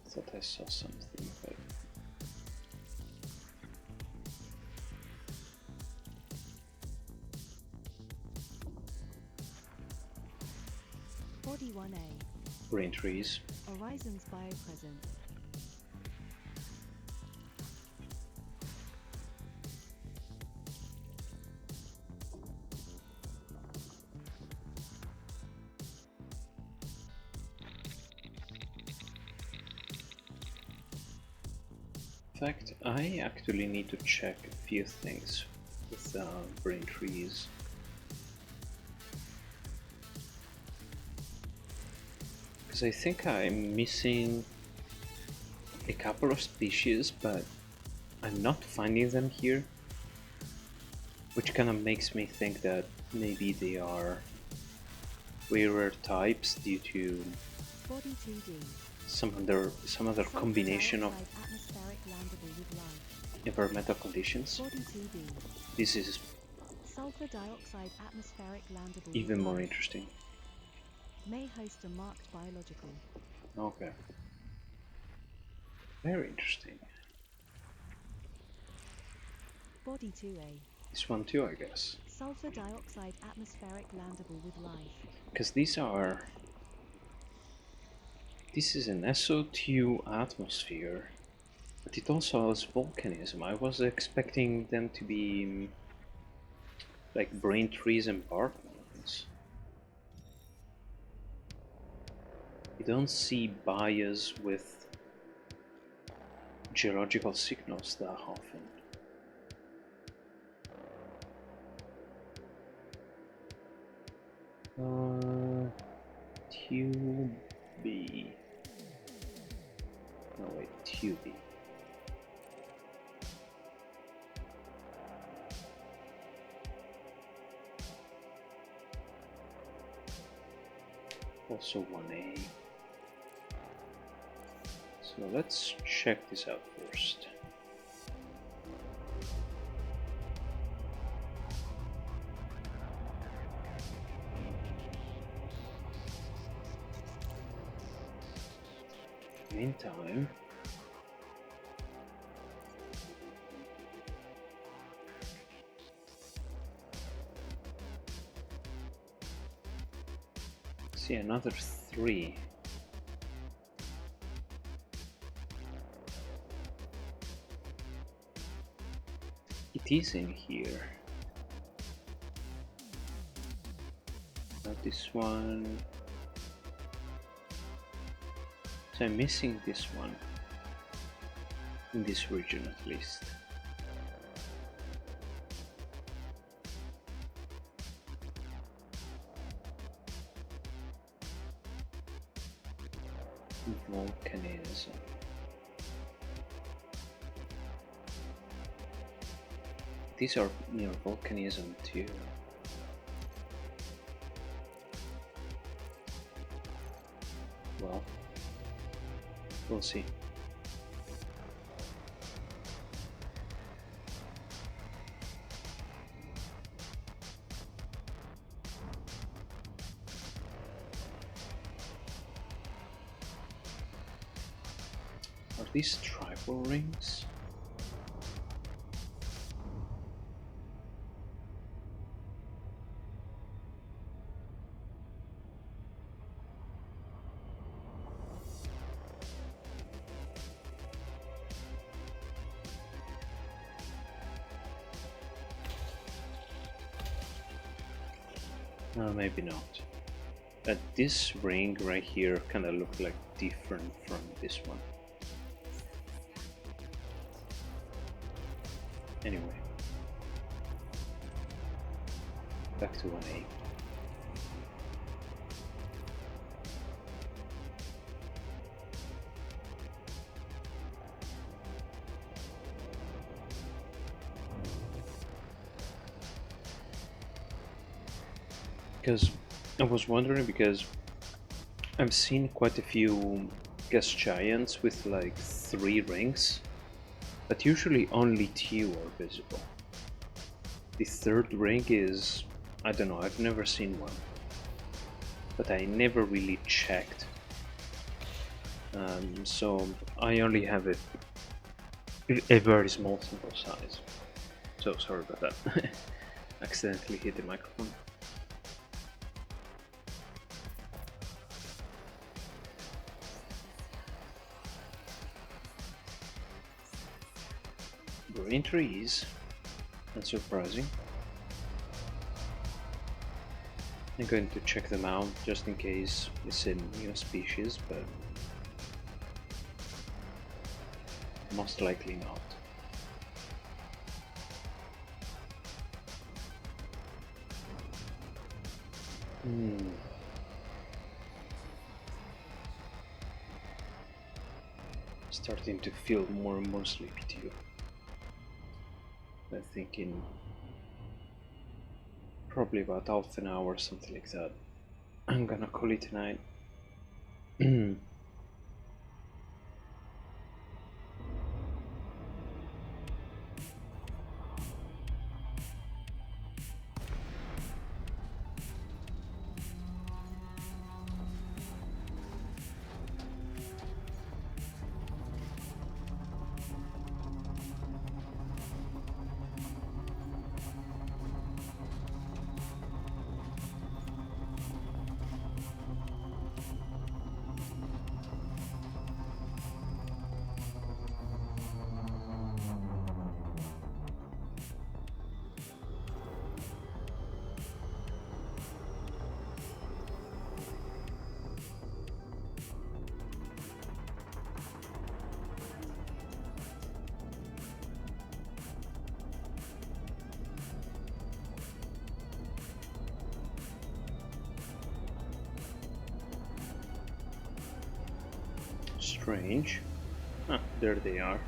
I thought I saw something, but 41A. brain trees. Horizons Biopresent. In fact, I actually need to check a few things with brain trees. Because I think I'm missing a couple of species, but I'm not finding them here. Which kind of makes me think that maybe they are rarer types due to 42D. some other combination of Atmospheric landable with life. environmental conditions. 42D. This is Sulfur dioxide atmospheric landable even with more life. interesting. May host a marked biological. Okay. Very interesting. 42A. This one too, I guess. Sulfur dioxide atmospheric landable with life. Because these are... This is an SO2 atmosphere, but it also has volcanism. I was expecting them to be like brain trees and bark mounds. You don't see bias with geological signals that often. Tube. No wait, Tube. Also 1A. So let's check this out first. Meantime, see another 3. It is in here. Not this one. So I'm missing this one. In this region at least. Volcanism. These are near volcanism too. Well, we'll see. Are these tribal rings? Maybe not. This ring right here kind of looked like different from this one. Anyway, back to 1A. Because I was wondering, because I've seen quite a few gas giants with like 3 rings, but usually only 2 are visible. The 3rd ring is, I don't know, I've never seen one, but I never really checked. So I only have a very small sample size. So sorry about that. Accidentally hit the microphone. Green trees, that's surprising. I'm going to check them out just in case it's a new species, but most likely not. Starting to feel more and more sleepy too. I'm thinking probably about half an hour or something like that. I'm gonna call it tonight. Strange. Ah, there they are.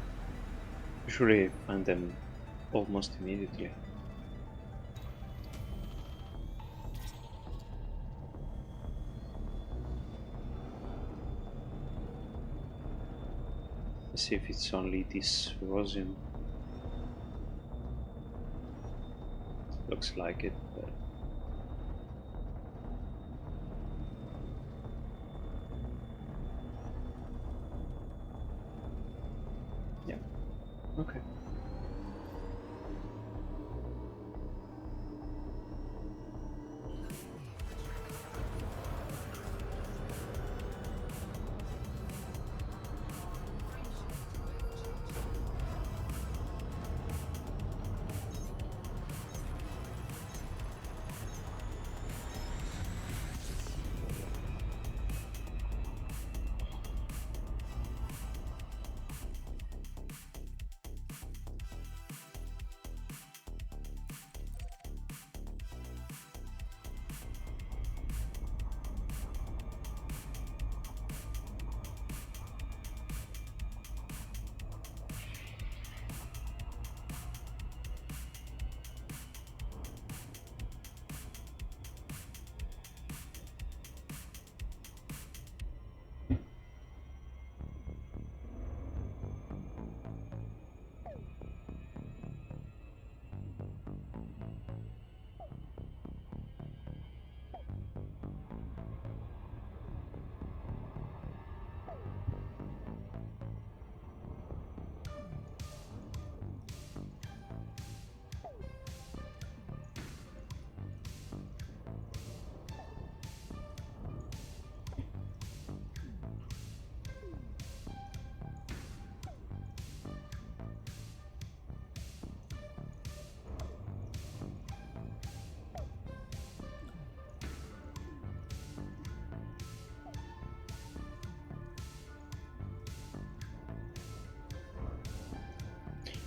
Usually I find them almost immediately. Let's see if it's only this rosin. Looks like it, but yeah, okay.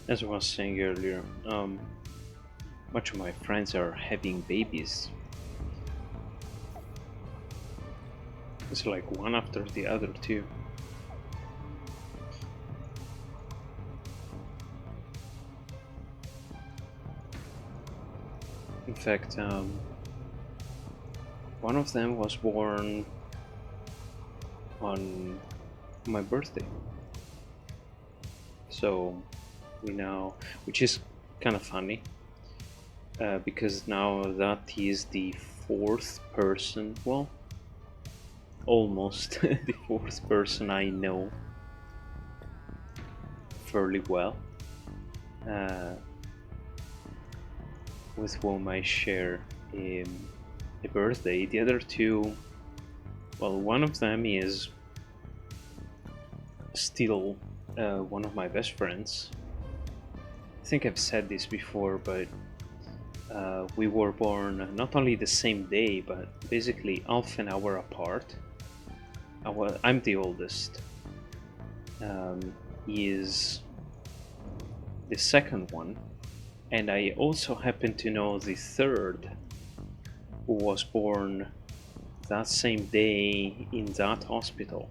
as I was saying earlier, much of my friends are having babies. It's like one after the other too. In fact, one of them was born on my birthday. So we now, which is kind of funny, because now that is the fourth person, well, almost the fourth person I know fairly well, with whom I share a birthday. The other two, well, one of them is still one of my best friends. I think I've said this before, but we were born not only the same day, but basically half an hour apart. I'm the oldest. He is the second one, and I also happen to know the third, who was born that same day in that hospital.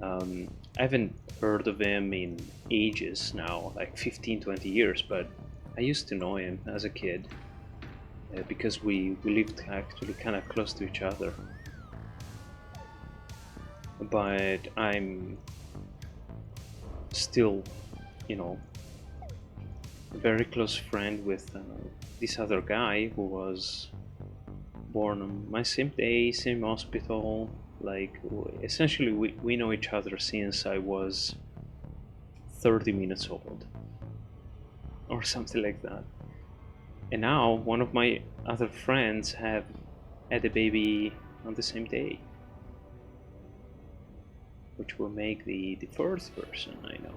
I haven't heard of him in ages now, like 15-20 years, but I used to know him as a kid, because we lived actually kind of close to each other. But I'm still, you know, a very close friend with this other guy who was born on my same day, same hospital. Like, essentially, we know each other since I was 30 minutes old, or something like that. And now one of my other friends have had a baby on the same day, which will make the fourth person I know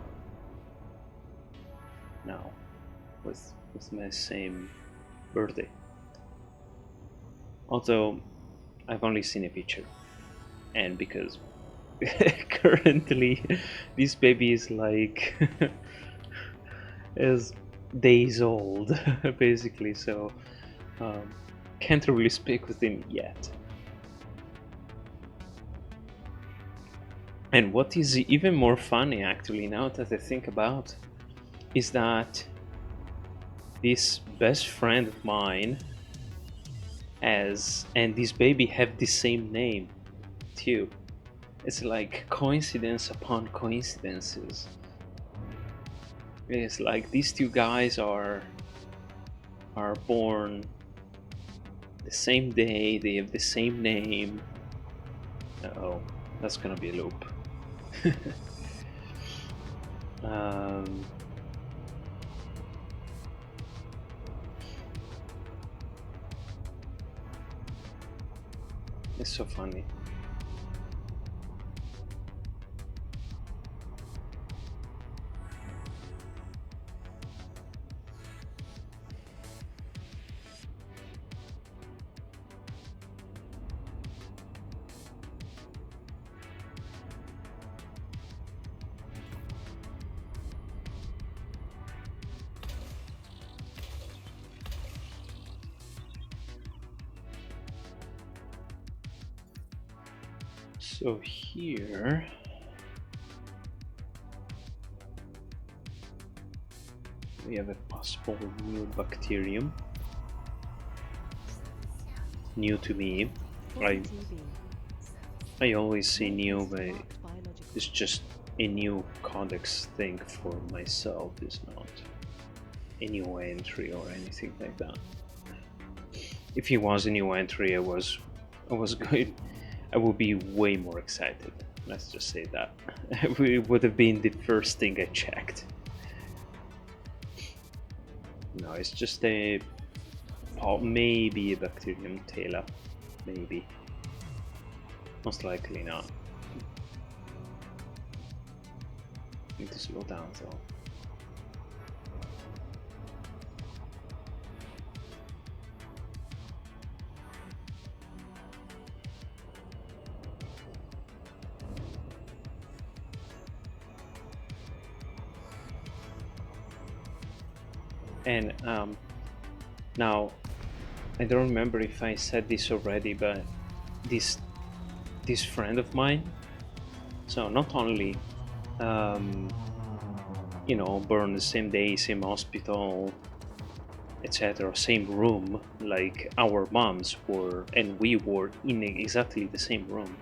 now with my same birthday. Although I've only seen a picture, and because currently this baby is like is days old basically, so can't really speak with him yet. And what is even more funny, actually, now that I think about, is that this best friend of mine and this baby have the same name too. It's like coincidence upon coincidences. It's like these two guys are born the same day, they have the same name. Oh, that's gonna be a loop. um, it's so funny. So here we have a possible new bacterium. New to me. I always say new, but it's just a new codex thing for myself. It's not a new entry or anything like that. If it was a new entry, I was good. I would be way more excited. Let's just say that. It would have been the first thing I checked. No, it's just a maybe a bacterium tailor, maybe. Most likely not. Need to slow down though. And now, I don't remember if I said this already, but this friend of mine, so not only you know, born the same day, same hospital, etc., same room, like our moms were, and we were in exactly the same room.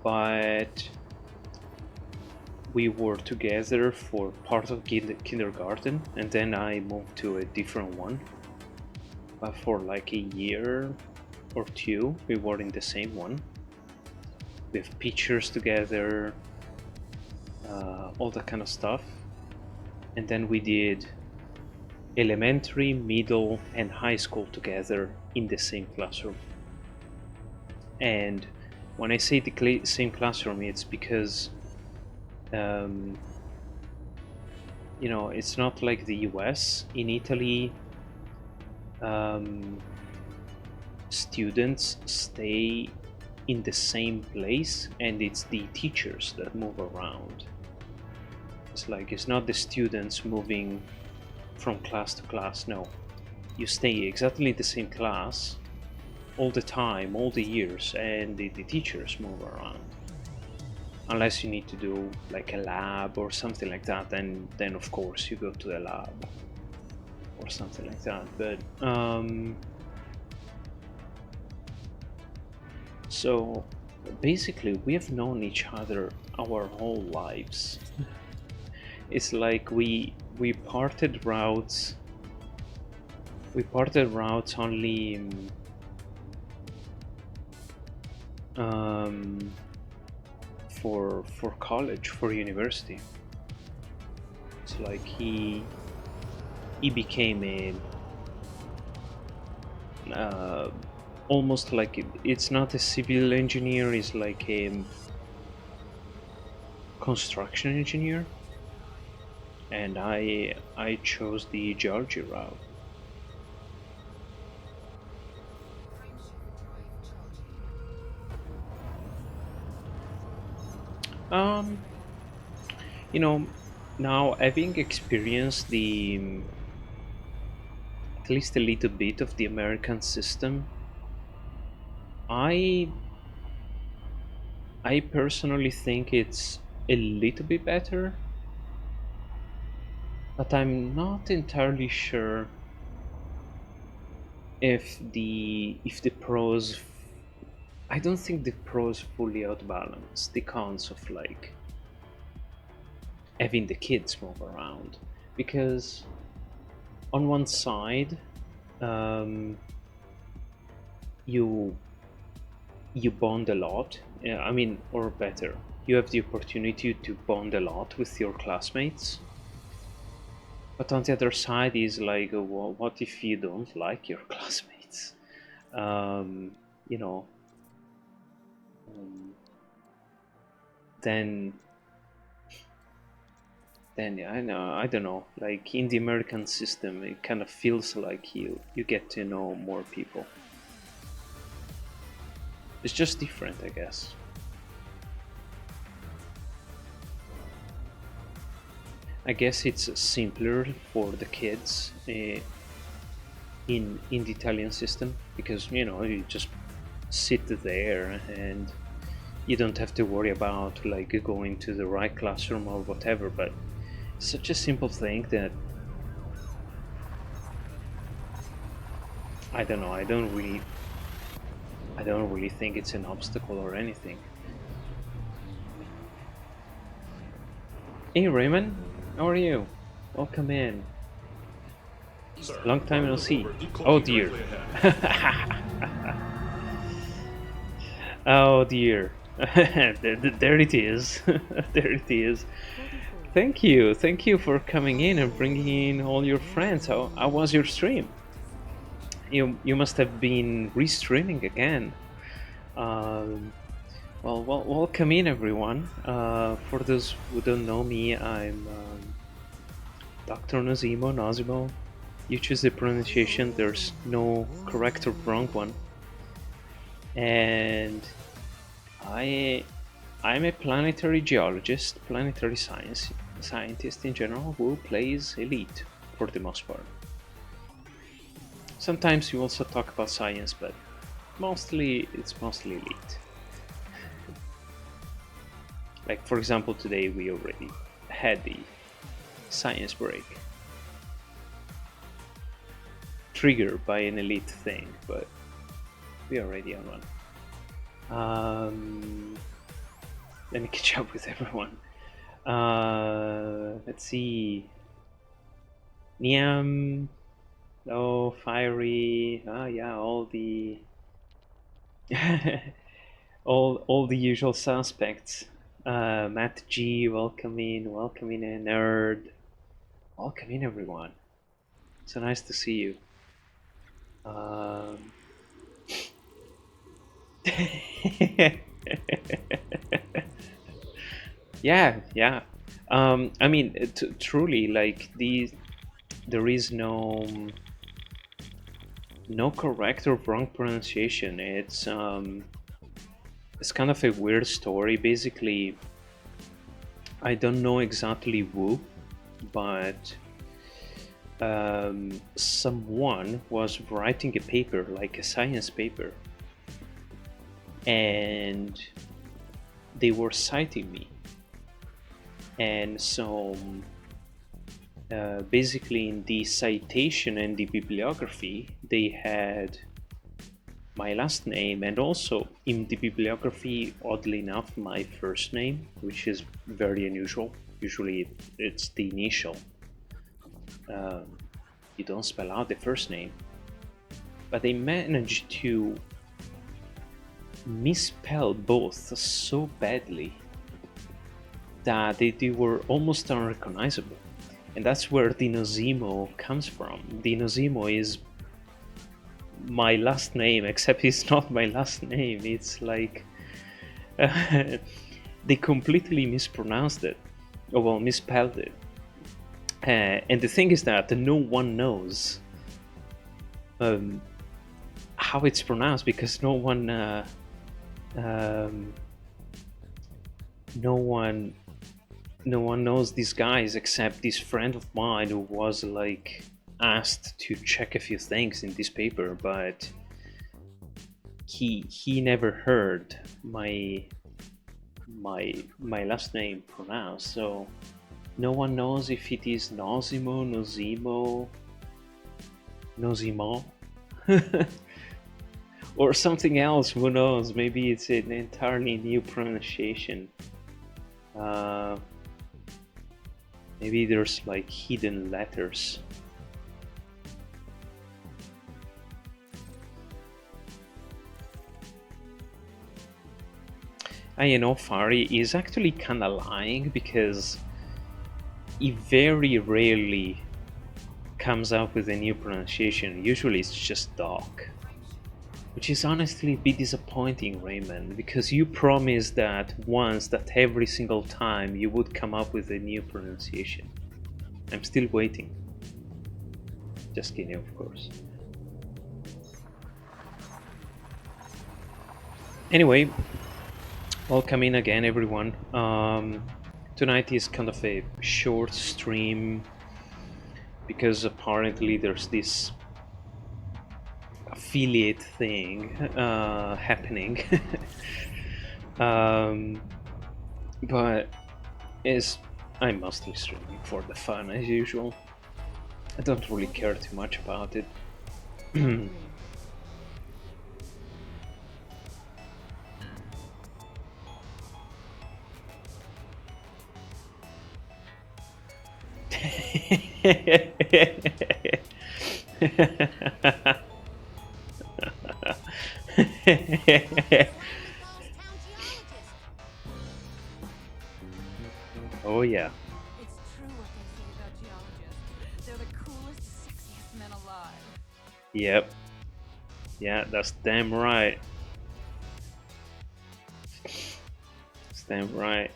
But we were together for part of kindergarten, and then I moved to a different one. But for like a year or two, we were in the same one. We have pictures together, all that kind of stuff. And then we did elementary, middle, and high school together in the same classroom. And when I say the same classroom, it's because you know, it's not like the US. In Italy, students stay in the same place, and it's the teachers that move around. It's like, it's not the students moving from class to class. No, you stay exactly in the same class all the time, all the years, and the teachers move around. Unless you need to do like a lab or something like that, then of course you go to the lab or something like that. But so basically we have known each other our whole lives. It's like we parted routes. We parted routes only for college, for university. It's like he became a almost like it's not a civil engineer, it's like a construction engineer, and I chose the geology route. You know, now having experienced the at least a little bit of the American system, I personally think it's a little bit better, but I'm not entirely sure if the pros. I don't think the pros fully outbalance the cons of like having the kids move around, because on one side, you bond a lot. I mean, or better, you have the opportunity to bond a lot with your classmates. But on the other side is like, well, what if you don't like your classmates? You know, then yeah, I don't know. Like in the American system, it kind of feels like you get to know more people. It's just different, I guess. I guess it's simpler for the kids in the Italian system, because you know, you just sit there and you don't have to worry about like going to the right classroom or whatever. But it's such a simple thing that I don't know. I don't really think it's an obstacle or anything. Hey Raymond, how are you? Welcome in. Sir, Long time no see. decoding Oh dear. directly Oh dear. There it is. There it is. 44. Thank you for coming in and bringing in all your friends. How was your stream? You must have been restreaming again. Well, welcome in everyone. For those who don't know me, I'm Dr. Nazimo. You choose the pronunciation. There's no correct or wrong one. And I'm a planetary geologist, planetary science scientist in general who plays elite for the most part. Sometimes you also talk about science, but it's mostly elite. Like for example, today we already had the science break, triggered by an elite thing, but we are already on one. Let me catch up with everyone. Let's see. Niam. Oh, Fiery. Ah, yeah, all the all the usual suspects. Matt G, welcome in, Nerd. Welcome in, everyone. So nice to see you. Yeah. I mean, truly, like there is no correct or wrong pronunciation. It's kind of a weird story. Basically, I don't know exactly who, but someone was writing a paper, like a science paper, and they were citing me. And so basically in the citation and the bibliography, they had my last name, and also in the bibliography, oddly enough, my first name, which is very unusual. Usually it's the initial. You don't spell out the first name. But they managed to misspell both so badly that they were almost unrecognizable. And that's where Dinosimo comes from. Dinosimo is my last name, except it's not my last name. It's like they completely mispronounced it, or well, misspelled it. And the thing is that no one knows how it's pronounced, because no one knows these guys except this friend of mine who was like asked to check a few things in this paper, but he never heard my last name pronounced, so no one knows if it is Nosimo, Nosimo, or something else. Who knows? Maybe it's an entirely new pronunciation. Maybe there's like hidden letters. I know Fari is actually kind of lying, because he very rarely comes up with a new pronunciation. Usually it's just Doc, which is honestly a bit disappointing, Raymond, because you promised that once, that every single time you would come up with a new pronunciation. I'm still waiting. Just kidding, of course. Anyway, welcome in again, everyone. Tonight is kind of a short stream because apparently there's this affiliate thing happening. But I'm mostly streaming for the fun as usual. I don't really care too much about it. Oh yeah. It's true what they say about geologists. They're the coolest, sexiest men alive. Yep. Yeah, that's damn right. That's damn right.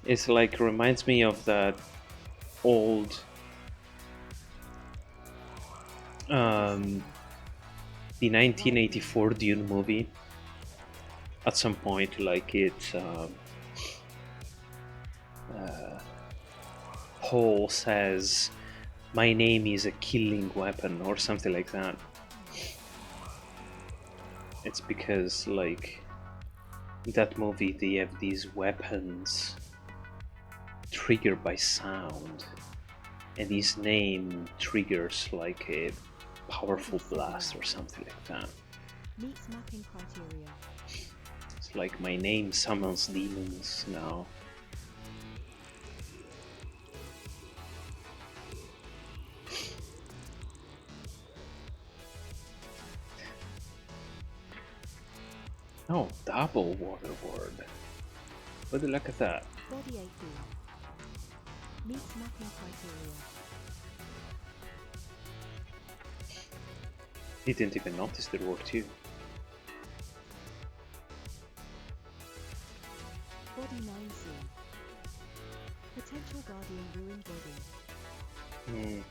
It's like, reminds me of that old the 1984 Dune movie. At some point, like Paul says, "My name is a killing weapon," or something like that. It's because, like, in that movie, they have these weapons triggered by sound, and his name triggers like a powerful blast or something like that. Meets mapping criteria. It's like my name summons demons now. Oh, double waterboard. What the luck at that? Body 8B. Meets mapping criteria. Didn't even notice there were two. Body 9C. Potential guardian ruined body.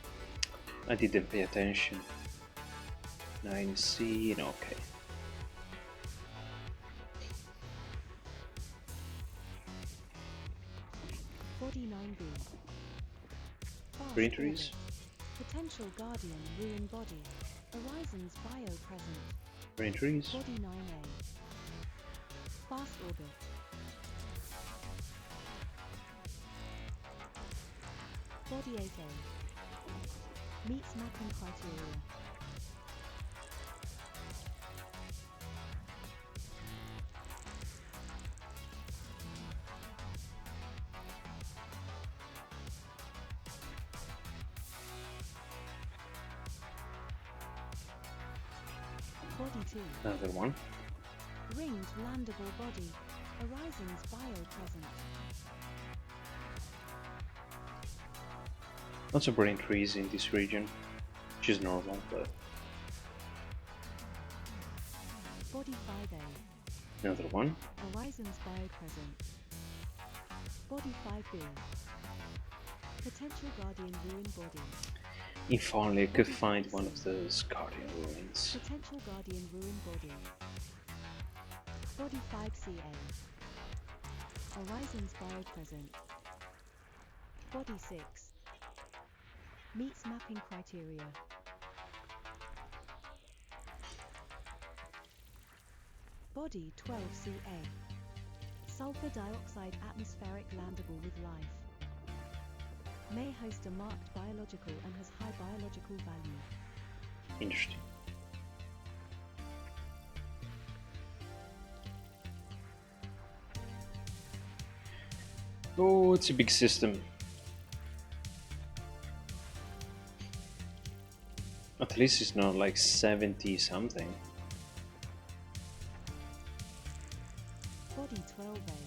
I didn't pay attention. 9C, okay. Body 9B. Fast Printers? orbit. Potential guardian ruined body. Horizons bio present. Printers? Body 9A. Fast orbit. Body 8A. Meets mapping criteria. Body 2. Another one. Ringed landable body. Horizons bio present. Lots of brain trees in this region, which is normal, but Body 5A. another one. Horizons bio present. Body 5B. Potential guardian ruined body. If only I could find one of those guardian ruins. Potential guardian ruined body. Body 5CA. Horizons bio present. Body 6. Meets mapping criteria. Body 12CA. Sulfur dioxide atmospheric landable with life. May host a marked biological and has high biological value. Interesting. Oh, it's a big system. At least it's not like 70 something. Body 12A.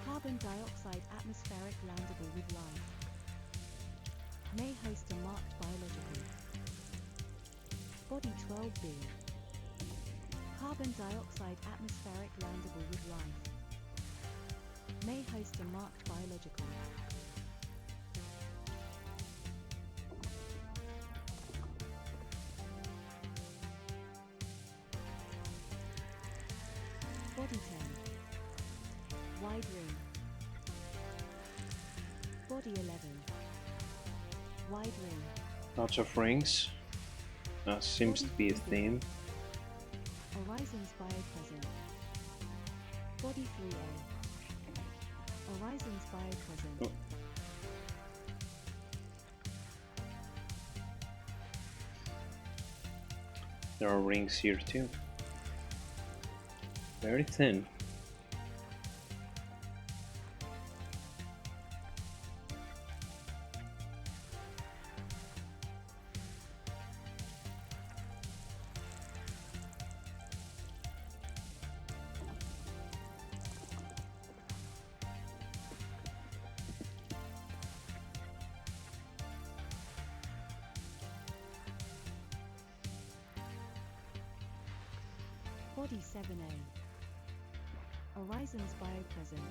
Carbon dioxide atmospheric landable with life. May host a marked biological. Body 12B. Carbon dioxide atmospheric landable with life. May host a marked biological. Body 10. Wide ring. Body 11. Wide ring. Lots of rings. Seems to be a theme. Horizons bio present. Body 3A. Horizons bio present. Oh. There are rings here too. Very thin. Body 7A. Horizons bio present.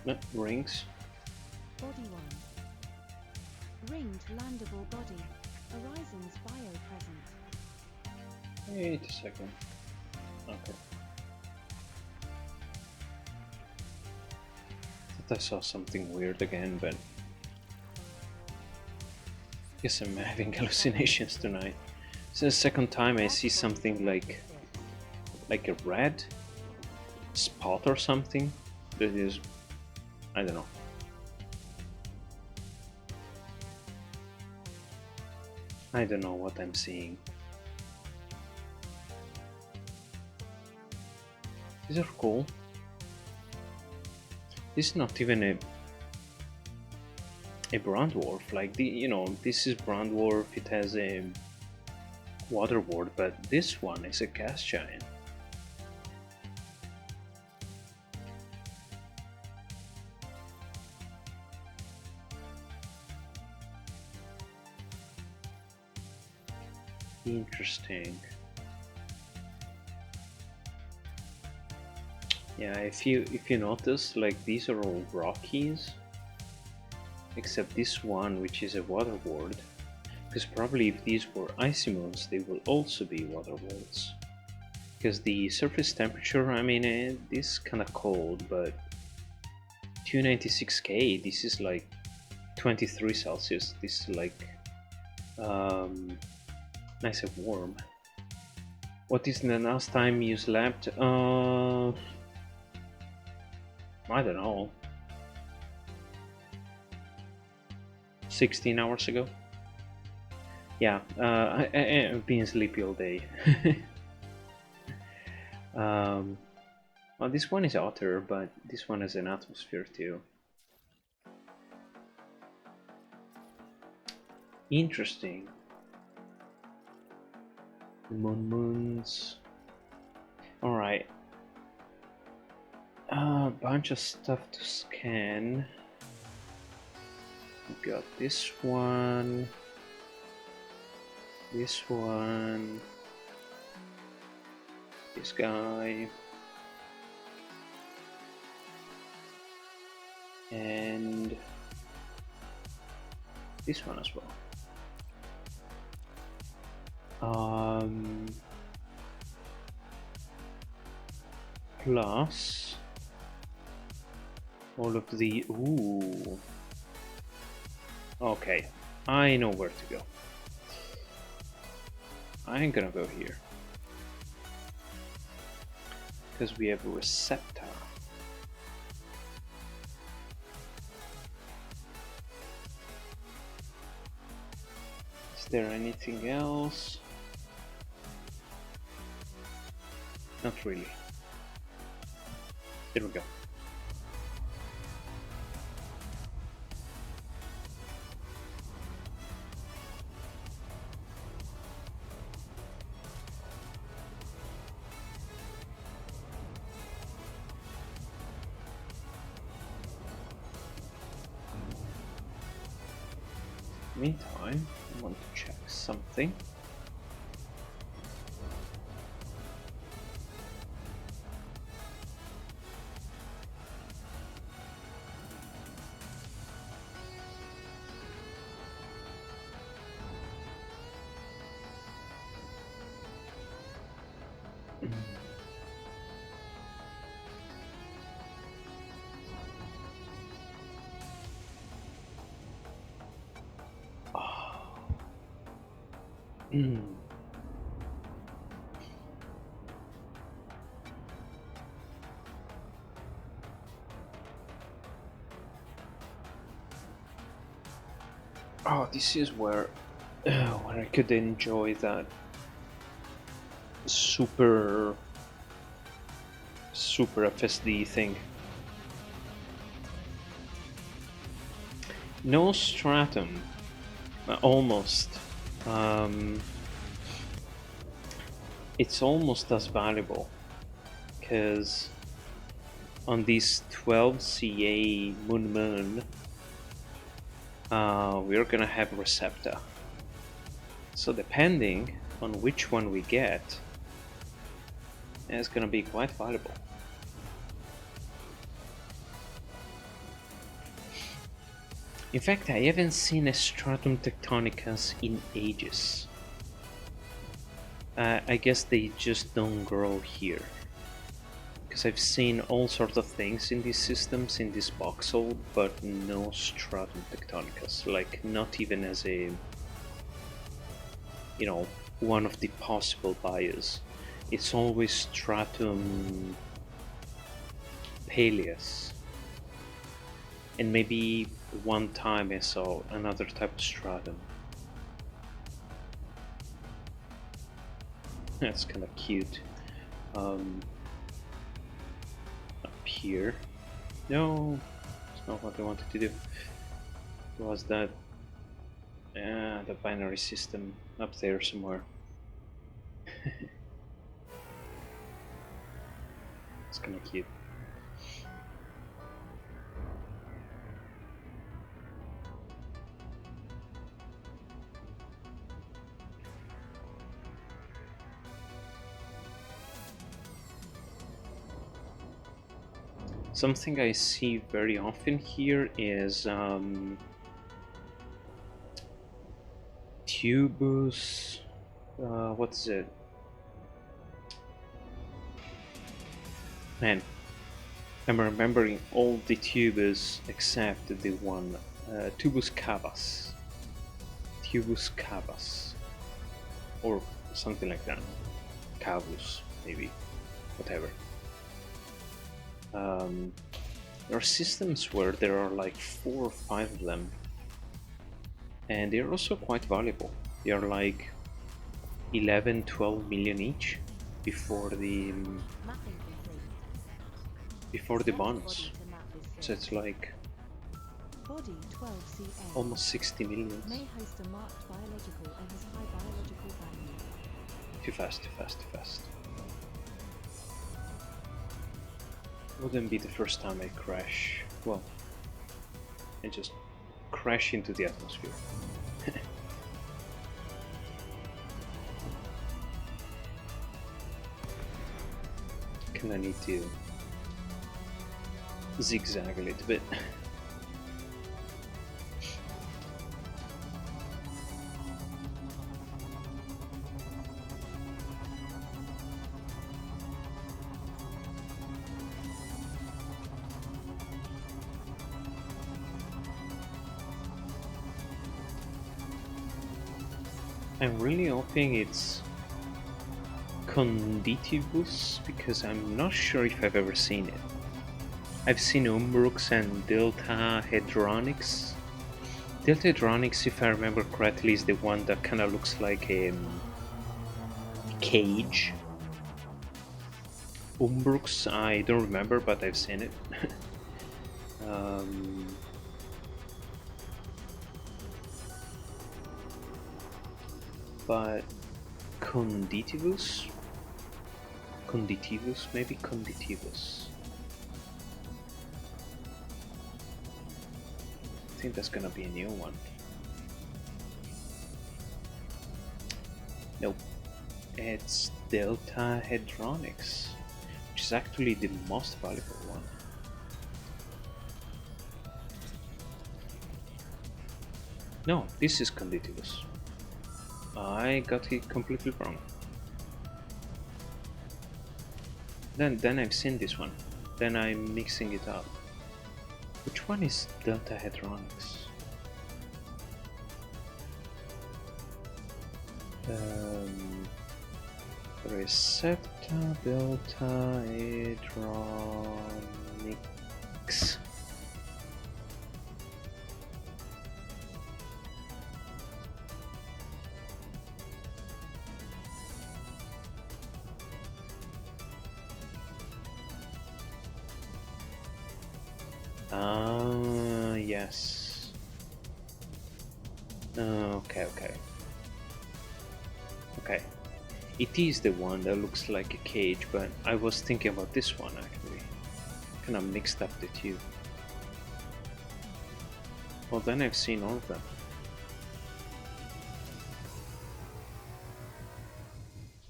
No, rings. Body 1. Ringed landable body. Horizons biopresent. Wait a second. Okay. Thought I saw something weird again, but guess I'm having hallucinations tonight. It's the second time I see something like a red spot or something that is, I don't know. I don't know what I'm seeing. These are cool. This is not even a brown dwarf. Like this is brown dwarf. It has a water world, but this one is a gas giant. Interesting. Yeah, if you notice, like these are all Rockies, except this one, which is a water world. Because probably if these were icy moons, they will also be water worlds. Because the surface temperature, I mean, this is kind of cold, but 296K, this is like 23 Celsius. This is like nice and warm. What is the last time you slept? I don't know. 16 hours ago? Yeah, I've been sleepy all day. Well, this one is hotter, but this one has an atmosphere too. Interesting. Moons. Alright. A bunch of stuff to scan. We got this one. This one. This guy. And this one as well. Plus all of the ooh. Okay, I know where to go. I'm gonna go here because we have a receptor. Is there anything else? Not really. Here we go. Meantime, I want to check something. Oh, this is where I could enjoy that super FSD thing. No stratum, almost. It's almost as valuable because on these 12 CA moon, we're gonna have receptor. So depending on which one we get, it's gonna be quite valuable. In fact, I haven't seen a stratum tectonicus in ages. I guess they just don't grow here. Because I've seen all sorts of things in these systems, in this boxel, but no stratum tectonicus. Like, not even as a, you know, one of the possible bias. It's always stratum paleus. And maybe one time I saw another type of stratum. That's kind of cute. Up here. No, it's not what I wanted to do. Was that the binary system up there somewhere? It's kind of cute. Something I see very often here is tubus. What is it? Man, I'm remembering all the tubus except the one tubus cavus. Tubus cavus, or something like that. Cavus, maybe, whatever. There are systems where there are like 4 or 5 of them, and they're also quite valuable. They are like 11-12 million each before the bonus. So it's like Body 12CA almost 60 million. may host a marked biological and has high biological value. Too fast, too fast, too fast. Wouldn't be the first time I crash. Well, I just crash into the atmosphere. Kinda need to zigzag a little bit. I'm really hoping it's Conditivus, because I'm not sure if I've ever seen it. I've seen Umbrux and Delta Hedronix. Delta Hedronix, if I remember correctly, is the one that kind of looks like a cage. Umbrux, I don't remember, but I've seen it. But Conditivus? Conditivus? Maybe Conditivus. I think that's gonna be a new one. Nope. It's Delta Hedronix, which is actually the most valuable one. No, this is Conditivus. I got it completely wrong. Then I've seen this one. Then I'm mixing it up. Which one is Delta Hedronix? Recepta Delta Hedronix. Yes. Okay. Okay. It is the one that looks like a cage, but I was thinking about this one actually. Kind of mixed up the two. Well, then I've seen all of them.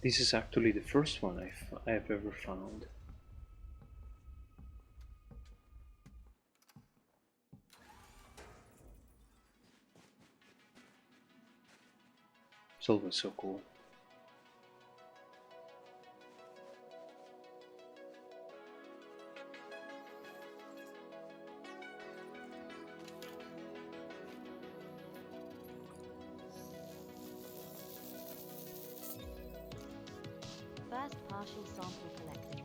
This is actually the first one I've ever found. It's always so cool. First partial sample collecting.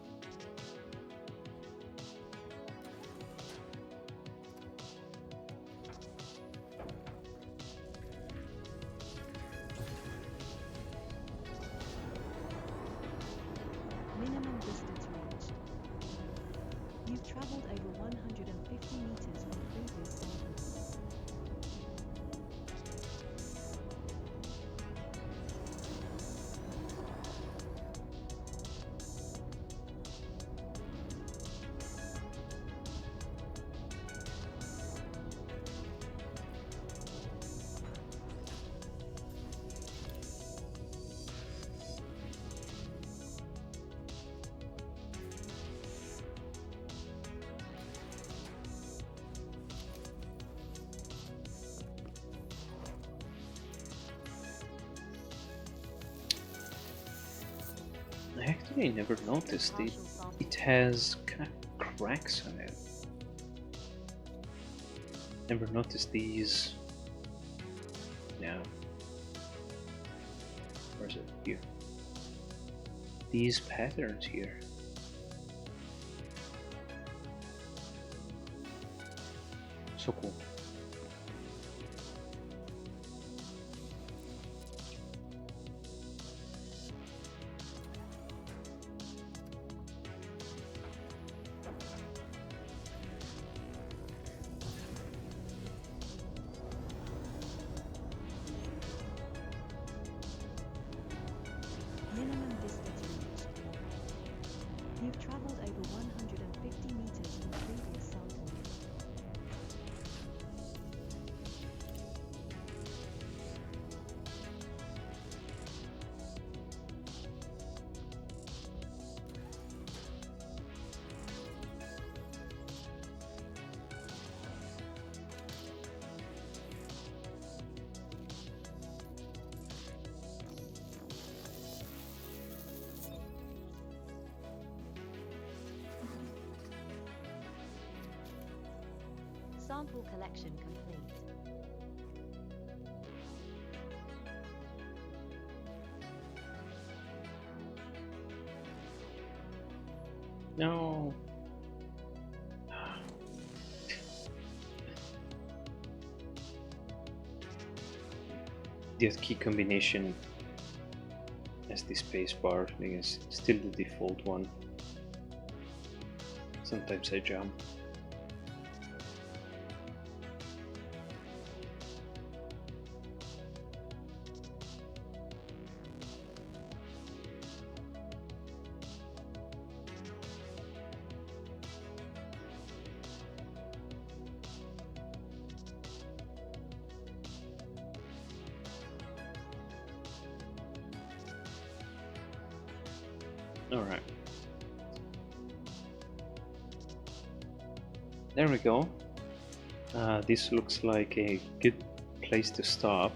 Minimum distance reached. You've traveled over 150 meters from previous samples. I actually never noticed it. It has kind of cracks on it. Never noticed these. No. Where's it? Here. These patterns here. So cool. Minimum distance reached. You've traveled over 150 meters from previous samples. Sample collection complete. No. The key combination as the space bar is still the default one. Sometimes I jump. Alright. There we go. This looks like a good place to stop.